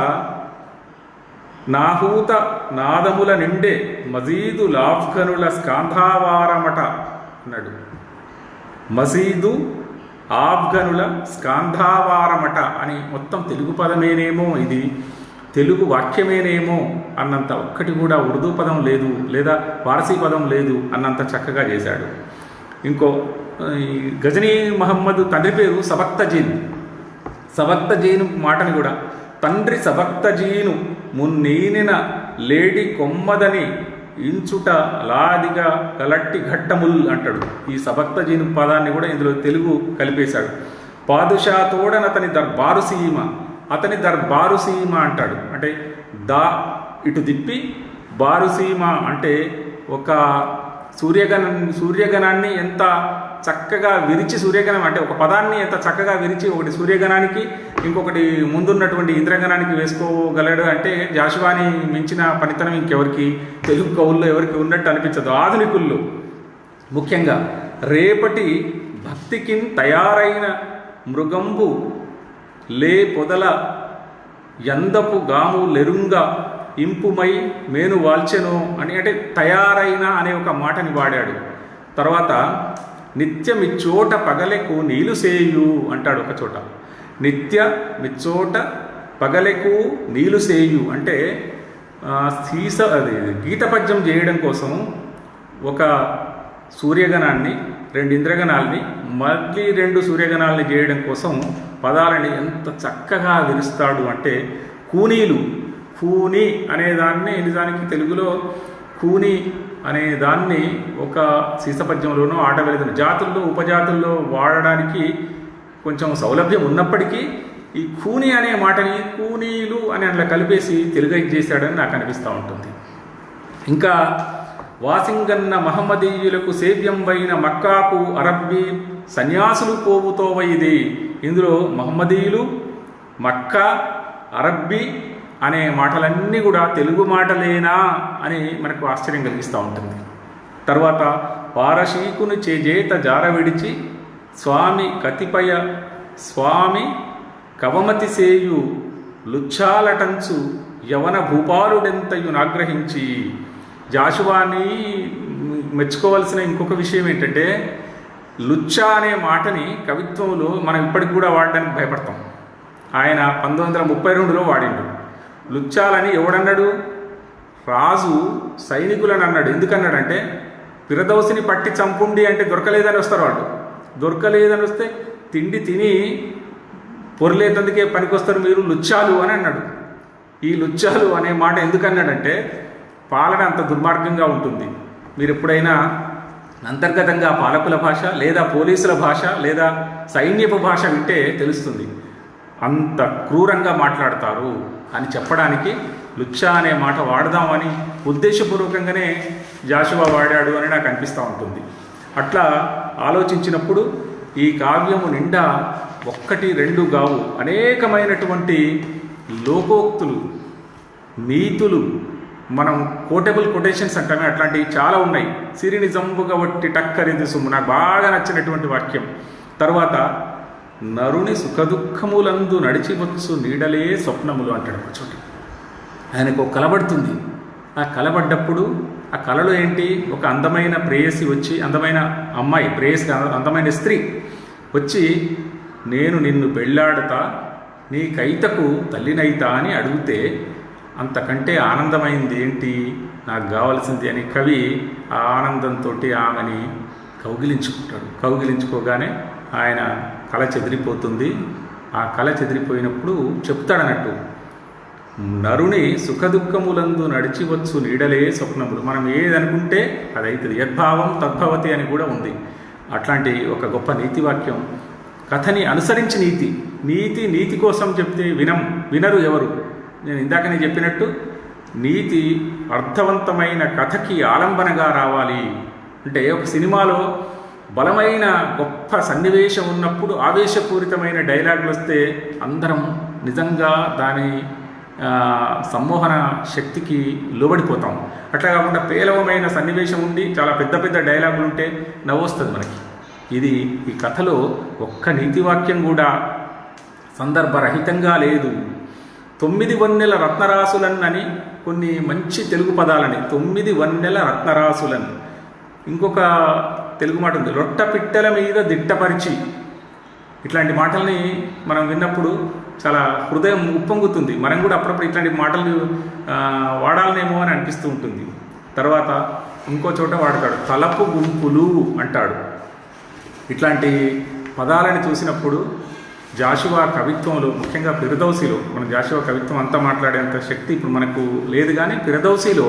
నాహూత నాదముల నిండే మజీదు లాఫ్ఘనుల స్కాంధావారమట అన్నాడు. మజీదు ఆఫ్ఘనుల స్కాంధావారమట అని మొత్తం తెలుగు పదమేనేమో, ఇది తెలుగు వాక్యమేనేమో అన్నంత ఒక్కటి కూడా ఉర్దూ పదం లేదు, లేదా పారసీ పదం లేదు అన్నంత చక్కగా చేశాడు. ఇంకో గజనీ మహమ్మద్ తండ్రి పేరు సబక్తజీన్. సబక్తజీన్ మాటని కూడా తండ్రి సబక్తజీను మున్నీనిన లేడి కొమ్మదని ఇంచుట లాదిగా కలట్టి ఘట్టముల్ అంటాడు. ఈ సబక్తజీను పదాన్ని కూడా ఇందులో తెలుగు కలిపేశాడు. పాదుషా తోడన అతని దర్బారు సీమ, అతని దర్బారు సీమ అంటాడు. అంటే దా ఇటు తిప్పి బారుసీమ అంటే ఒక సూర్యగణాన్ని ఎంత చక్కగా విరిచి, సూర్యగణం అంటే ఒక పదాన్ని ఎంత చక్కగా విరిచి ఒకటి సూర్యగణానికి ఇంకొకటి ముందున్నటువంటి ఇంద్రగణానికి వేసుకోగలడు అంటే జాషువాని మించిన పనితనం ఇంకెవరికి తెలుగు కవుల్లో ఎవరికి ఉన్నట్టు అనిపించదు. ఆధునికుల్లో ముఖ్యంగా రేపటి భక్తికి తయారైన మృగంబు లే పొదల ఎందపు గాము లెరుంగా ఇంపుమై మేను వాల్చెను అని, అంటే తయారైన అనే ఒక మాటని వాడాడు. తర్వాత నిత్యమిచ్చోట పగలెకు నీలు సేయు అంటాడు ఒక చోట. నిత్యమిచ్చోట పగలెకు నీలు సేయు అంటే గీత పద్యం చేయడం కోసం ఒక సూర్యగణాన్ని, 2 ఇంద్రగణాలని, మళ్ళీ 2 సూర్యగణాలని చేయడం కోసం పదాలని ఎంత చక్కగా విరుస్తాడు అంటే, కూనీలు, కూని అనేదాన్ని నిజానికి తెలుగులో కూని అనే దాన్ని ఒక సీసపద్యంలోనో ఆటవెలిదిన జాతుల్లో ఉపజాతుల్లో వాడడానికి కొంచెం సౌలభ్యం ఉన్నప్పటికీ ఈ కూని అనే మాటని కూనీలు అని అట్లా కలిపేసి తెలుగు చేశాడని నాకు అనిపిస్తూ ఉంటుంది. ఇంకా వాసింగన్న మహమ్మదీయులకు సేవ్యంబైన మక్కాకు అరబ్బీ సన్యాసులు పోవుతోవైది. ఇందులో మహమ్మదీయులు, మక్కా, అరబ్బీ అనే మాటలన్నీ కూడా తెలుగు మాటలేనా అని మనకు ఆశ్చర్యం కలిగిస్తూ ఉంటుంది. తర్వాత పారశీకుని చేజేత జార విడిచి స్వామి కవమతి సేయు లుచ్చాలటంచు యవన భూపాలుడెంతయు నాగ్రహించి. జాషువాని మెచ్చుకోవాల్సిన ఇంకొక విషయం ఏంటంటే, లుచ్చా అనే మాటని కవిత్వంలో మనం ఇప్పటికి కూడా వాడడానికి భయపడతాం. ఆయన 1932లో వాడిండు. లుచ్చాలని ఎవడన్నాడు? రాజు సైనికులను అన్నాడు. ఎందుకన్నాడంటే, ఫిరదౌసిని పట్టి చంపుండి అంటే దొరకలేదని వస్తారు వాళ్ళు. దొరకలేదని వస్తే తిండి తిని పొరలేతందుకే పనికొస్తారు మీరు లుచ్చాలు అని అన్నాడు. ఈ లుచ్చాలు అనే మాట ఎందుకన్నాడంటే, పాలన అంత దుర్మార్గంగా ఉంటుంది. మీరు ఎప్పుడైనా అంతర్గతంగా పాలకుల భాష లేదా పోలీసుల భాష లేదా సైన్యపు భాష వింటే తెలుస్తుంది. అంత క్రూరంగా మాట్లాడతారు అని చెప్పడానికి లుచ్చా అనే మాట వాడదామని ఉద్దేశపూర్వకంగానే జాషువా వాడాడు అని నాకు అనిపిస్తూ ఉంటుంది. అట్లా ఆలోచించినప్పుడు ఈ కావ్యము నిండా 1, 2 గావు అనేకమైనటువంటి లోకోక్తులు, నీతులు, మనం కోటబుల్ కొటేషన్స్ అంటామే, అట్లాంటివి చాలా ఉన్నాయి. సిరిని జంబుగా వట్టి టక్కరిది సొమ్ము నాకు బాగా నచ్చినటువంటి వాక్యం. తర్వాత నరుని సుఖదుఖములందు నడిచివచ్చు నీడలే స్వప్నములు అంటాడు ఒక చోట. ఆయనకు ఒక కలబడుతుంది. ఆ కలబడ్డప్పుడు ఆ కలలో ఏంటి? ఒక అందమైన ప్రేయసి వచ్చి, అందమైన అమ్మాయి, ప్రేయసి అందమైన స్త్రీ వచ్చి, నేను నిన్ను పెళ్ళాడతా, నీ కైతకు తల్లినైతా అని అడిగితే అంతకంటే ఆనందమైంది ఏంటి నాకు కావాల్సింది అని కవి ఆ ఆనందంతో ఆమెని కౌగిలించుకుంటాడు. కౌగిలించుకోగానే ఆయన కళ చెదిరిపోతుంది. ఆ కళ చెదిరిపోయినప్పుడు చెప్తాడన్నట్టు, నరుని సుఖదుఖములందు నడిచివచ్చు నీడలే స్వప్నములు. మనం ఏదనుకుంటే అదైతుంది, యద్భావం తద్భవతి అని కూడా ఉంది. అట్లాంటి ఒక గొప్ప నీతి వాక్యం. కథని అనుసరించి నీతి కోసం చెప్తే వినరు ఎవరు. నేను ఇందాకనే చెప్పినట్టు నీతి అర్థవంతమైన కథకి ఆలంబనగా రావాలి. అంటే ఒక సినిమాలో బలమైన గొప్ప సన్నివేశం ఉన్నప్పుడు ఆవేశపూరితమైన డైలాగులు వస్తే అందరం నిజంగా దాని సమ్మోహన శక్తికి లోబడిపోతాం. అట్లా కాకుండా పేలవమైన సన్నివేశం ఉండి చాలా పెద్ద పెద్ద డైలాగులు ఉంటే నవ్వొస్తుంది మనకి. ఈ కథలో ఒక్క నీతివాక్యం కూడా సందర్భరహితంగా లేదు. 9 వన్నెల రత్నరాసులన్ అని కొన్ని మంచి తెలుగు పదాలని, 9 వన్నెల రత్నరాసులన్. ఇంకొక తెలుగు మాట ఉంది, రొట్ట పిట్టెల మీద దిట్టపరిచి. ఇట్లాంటి మాటల్ని మనం విన్నప్పుడు చాలా హృదయం ఉప్పొంగుతుంది. మనం కూడా అప్పుడప్పుడు ఇట్లాంటి మాటలు వాడాలనేమో అని అనిపిస్తూ ఉంటుంది. తర్వాత ఇంకో చోట వాడతాడు, తలపు గుంపులు అంటాడు. ఇట్లాంటి పదాలని చూసినప్పుడు జాషువా కవిత్వంలో, ముఖ్యంగా ఫిర్దౌసీలో, మనం జాషువా కవిత్వం అంతా మాట్లాడేంత శక్తి ఇప్పుడు మనకు లేదు, కానీ ఫిర్దౌసీలో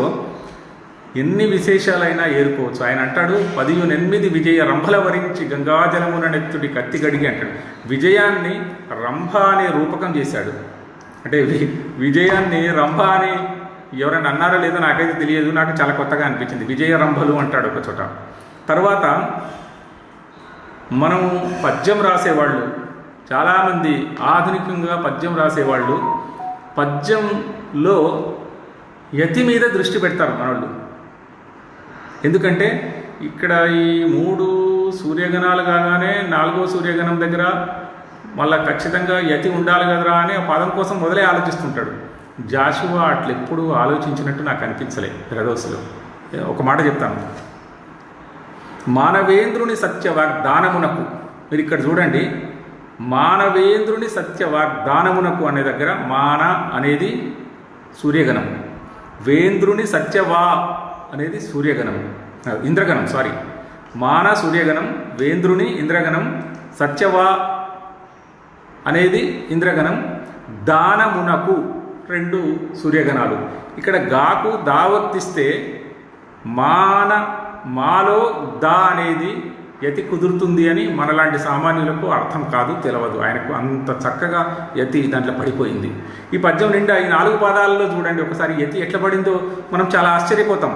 ఎన్ని విశేషాలైనా ఏరుకోవచ్చు. ఆయన అంటాడు, 18 విజయ రంభల వరించి గంగాజలమున నెత్తుడి కత్తి గడిగి అంటాడు. విజయాన్ని రంభ అనే రూపకం చేశాడు. అంటే విజయాన్ని రంభ అని ఎవరైనా అన్నారో లేదో నాకైతే తెలియదు, నాకు చాలా కొత్తగా అనిపించింది. విజయ రంభలు అంటాడు ఒక చోట. తర్వాత మనం పద్యం రాసేవాళ్ళు చాలామంది, ఆధునికంగా పద్యం రాసేవాళ్ళు పద్యంలో యతి మీద దృష్టి పెడతారు మనోళ్ళు. ఎందుకంటే ఇక్కడ ఈ 3 సూర్యగణాలు కాగానే 4వ సూర్యగణం దగ్గర మళ్ళీ ఖచ్చితంగా యతి ఉండాలి కదరా అని ఆ పదం కోసం మొదలే ఆలోచిస్తుంటాడు. జాషువా అట్లెప్పుడు ఆలోచించినట్టు నాకు అనిపించలే. ఫిర్దౌసీలో ఒక మాట చెప్తాను, మానవేంద్రుని సత్యవాగ్దానమునకు. మీరు ఇక్కడ చూడండి, మానవేంద్రుని సత్యవాగ్దానమునకు అనే దగ్గర మాన అనేది సూర్యగణం, వేంద్రుని సత్యవా అనేది సూర్యగణం, ఇంద్రగణం. మాన సూర్యగణం, వేంద్రుని ఇంద్రగణం, సత్యవా అనేది ఇంద్రగణం, దానమునకు 2 సూర్యగణాలు. ఇక్కడ గాకు దావత్తిస్తే మాలో దా అనేది యతి కుదురుతుంది అని మనలాంటి సామాన్యులకు అర్థం కాదు, తెలవదు. ఆయనకు అంత చక్కగా యతి దాంట్లో పడిపోయింది. ఈ పద్యం నిండా ఈ 4 పాదాలలో చూడండి ఒకసారి యతి ఎట్లా పడిందో మనం చాలా ఆశ్చర్యపోతాం.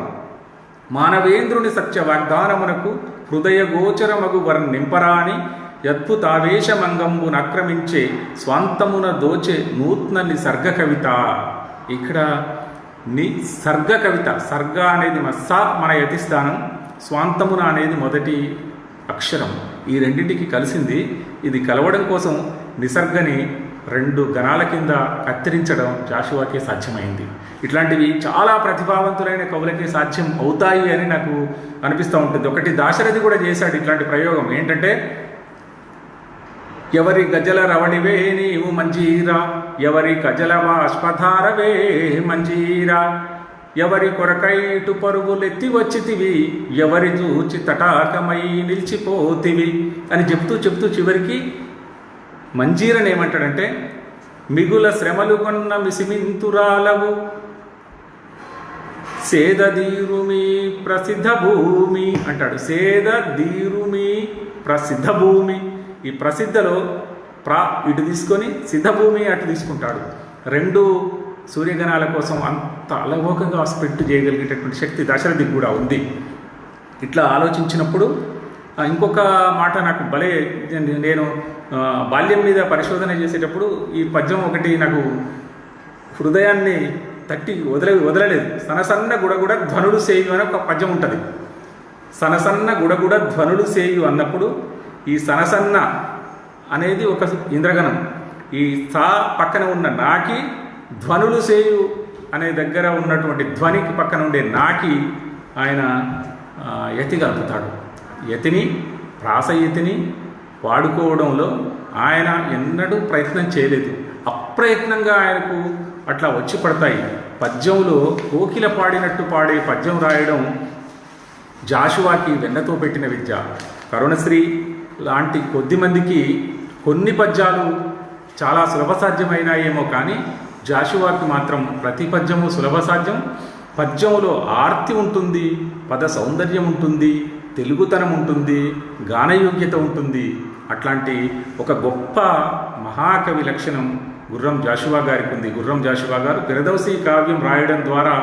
మానవేంద్రుని సత్య వాగ్దానమునకు హృదయ గోచరమగు వర్ణింపరాని అద్భుతావేశమంగంబు నక్రమించే స్వాంతమున దోచే నూత్న నిసర్గ కవిత. ఇక్కడ నిసర్గ కవిత, సర్గ అనేది మన యతిస్థానం, స్వాంతమున అనేది మొదటి అక్షరం. ఈ రెండింటికి కలిసింది. ఇది కలవడం కోసం నిసర్గని 2 గణాల కింద కత్తిరించడం జాషువాకే సాధ్యమైంది. ఇట్లాంటివి చాలా ప్రతిభావంతులైన కవులకే సాధ్యం అవుతాయి అని నాకు అనిపిస్తూ ఉంటుంది. ఒకటి దాశరథి కూడా చేశాడు ఇట్లాంటి ప్రయోగం. ఏంటంటే, ఎవరి గజల రవణివే నీవు మంజీరా, ఎవరి గజల బాష్పధారవే మంజీరా, ఎవరి కొరకైటు పరుగులెత్తి వచ్చితివి, ఎవరి చూచి తటాకమై నిలిచిపోతివి అని చెప్తూ చివరికి మంజీరని ఏమంటాడంటే, మిగుల శ్రమలు కొన్న మిసిమింతురాలవు, సేదదీరుమి ప్రసిద్ధ భూమి అంటాడు. సేదదీరుమి ప్రసిద్ధ భూమి. ఈ ప్రసిద్ధలో ఇటు తీసుకొని సిద్ధభూమి అటు తీసుకుంటాడు. 2 సూర్యగణాల కోసం అంత అలవోకంగా స్ప్రెడ్ చేయగలిగేటటువంటి శక్తి దశరథికి కూడా ఉంది. ఇట్లా ఆలోచించినప్పుడు ఇంకొక మాట నాకు భలే, నేను బాల్యం మీద పరిశోధన చేసేటప్పుడు ఈ పద్యం ఒకటి నాకు హృదయాన్ని తట్టి వదలలేదు. సనసన్న గుడగుడ ధ్వనుడు సేయు అని ఒక పద్యం ఉంటుంది. సనసన్న గుడగుడ ధ్వనుడు సేయు అన్నప్పుడు ఈ సనసన్న అనేది ఒక ఇంద్రగణం. ఈ సా పక్కన ఉన్న నాకి ధ్వనులు సేయు అనే దగ్గర ఉన్నటువంటి ధ్వనికి పక్కన ఉండే నాకి ఆయన యతిగా అందుతాడు. యతిని, ప్రాసయతిని వాడుకోవడంలో ఆయన ఎన్నడూ ప్రయత్నం చేయలేదు. అప్రయత్నంగా ఆయనకు అట్లా వచ్చి పడతాయి. పద్యంలో కోకిల పాడినట్టు పాడే పద్యం రాయడం జాషువాకి వెన్నతో పెట్టిన విద్య. కరుణశ్రీ లాంటి కొద్దిమందికి కొన్ని పద్యాలు చాలా సులభసాధ్యమైనాయేమో, కానీ జాషువాకి మాత్రం ప్రతి పద్యము సులభసాధ్యం. పద్యంలో ఆర్తి ఉంటుంది, పద సౌందర్యం ఉంటుంది, తెలుగుతనం ఉంటుంది, గానయోగ్యత ఉంటుంది. అట్లాంటి ఒక గొప్ప మహాకవి లక్షణం గుర్రం జాషువా గారికి ఉంది. గుర్రం జాషువా గారు పిరదౌసి కావ్యం రాయడం ద్వారా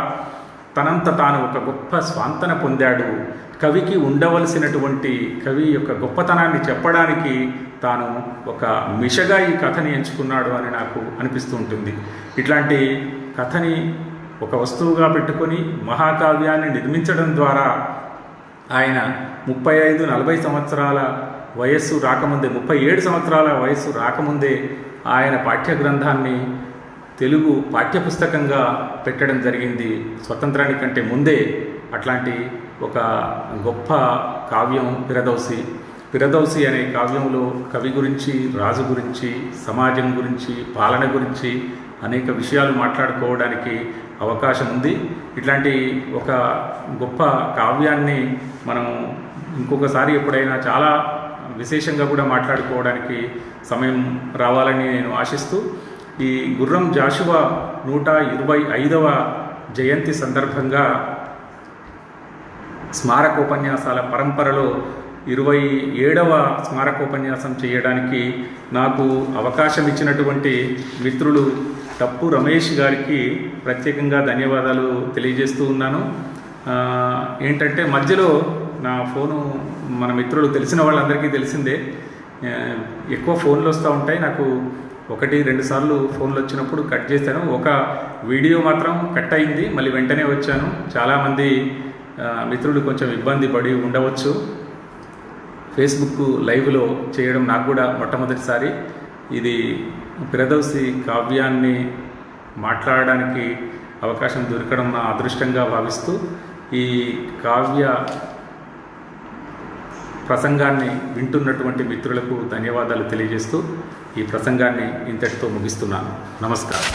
తనంత తాను ఒక గొప్ప స్వాంతన పొందాడు. కవికి ఉండవలసినటువంటి కవి యొక్క గొప్పతనాన్ని చెప్పడానికి తాను ఒక మిషగా ఈ కథని ఎంచుకున్నాడు అని నాకు అనిపిస్తూ ఉంటుంది. ఇట్లాంటి కథని ఒక వస్తువుగా పెట్టుకొని మహాకావ్యాన్ని నిర్మించడం ద్వారా ఆయన 35-40 సంవత్సరాల వయస్సు రాకముందే, 37 సంవత్సరాల వయస్సు రాకముందే ఆయన పాఠ్య గ్రంథాన్ని తెలుగు పాఠ్యపుస్తకంగా పెట్టడం జరిగింది. స్వతంత్రానికంటే ముందే అట్లాంటి ఒక గొప్ప కావ్యం పిరదౌసి అనే కావ్యంలో కవి గురించి, రాజు గురించి, సమాజం గురించి, పాలన గురించి అనేక విషయాలు మాట్లాడుకోవడానికి అవకాశం ఉంది. ఇట్లాంటి ఒక గొప్ప కావ్యాన్ని మనం ఇంకొకసారి ఎప్పుడైనా చాలా విశేషంగా కూడా మాట్లాడుకోవడానికి సమయం రావాలని నేను ఆశిస్తూ, ఈ గుర్రం జాషువా 125వ జయంతి సందర్భంగా స్మారకోపన్యాసాల పరంపరలో 27వ స్మారకోపన్యాసం చేయడానికి నాకు అవకాశం ఇచ్చినటువంటి మిత్రులు టప్పు రమేష్ గారికి ప్రత్యేకంగా ధన్యవాదాలు తెలియజేస్తూ ఉన్నాను. ఏంటంటే మధ్యలో నా ఫోను, మన మిత్రులు తెలిసిన వాళ్ళందరికీ తెలిసిందే, ఎక్కువ ఫోన్లు వస్తూ ఉంటాయి. నాకు 1-2 సార్లు ఫోన్లు వచ్చినప్పుడు కట్ చేశాను. ఒక వీడియో మాత్రం కట్ అయింది, మళ్ళీ వెంటనే వచ్చాను. చాలామంది మిత్రులు కొంచెం ఇబ్బంది పడి ఉండవచ్చు. ఫేస్బుక్ లైవ్లో చేయడం నాకు కూడా మొట్టమొదటిసారి. ఇది పిరదౌసి కావ్యాన్ని మాట్లాడడానికి అవకాశం దొరకడం నా అదృష్టంగా భావిస్తూ, ఈ కావ్య ప్రసంగాన్ని వింటున్నటువంటి మిత్రులకు ధన్యవాదాలు తెలియజేస్తూ ఈ ప్రసంగాన్ని ఇంతటితో ముగిస్తున్నాను. నమస్కారం.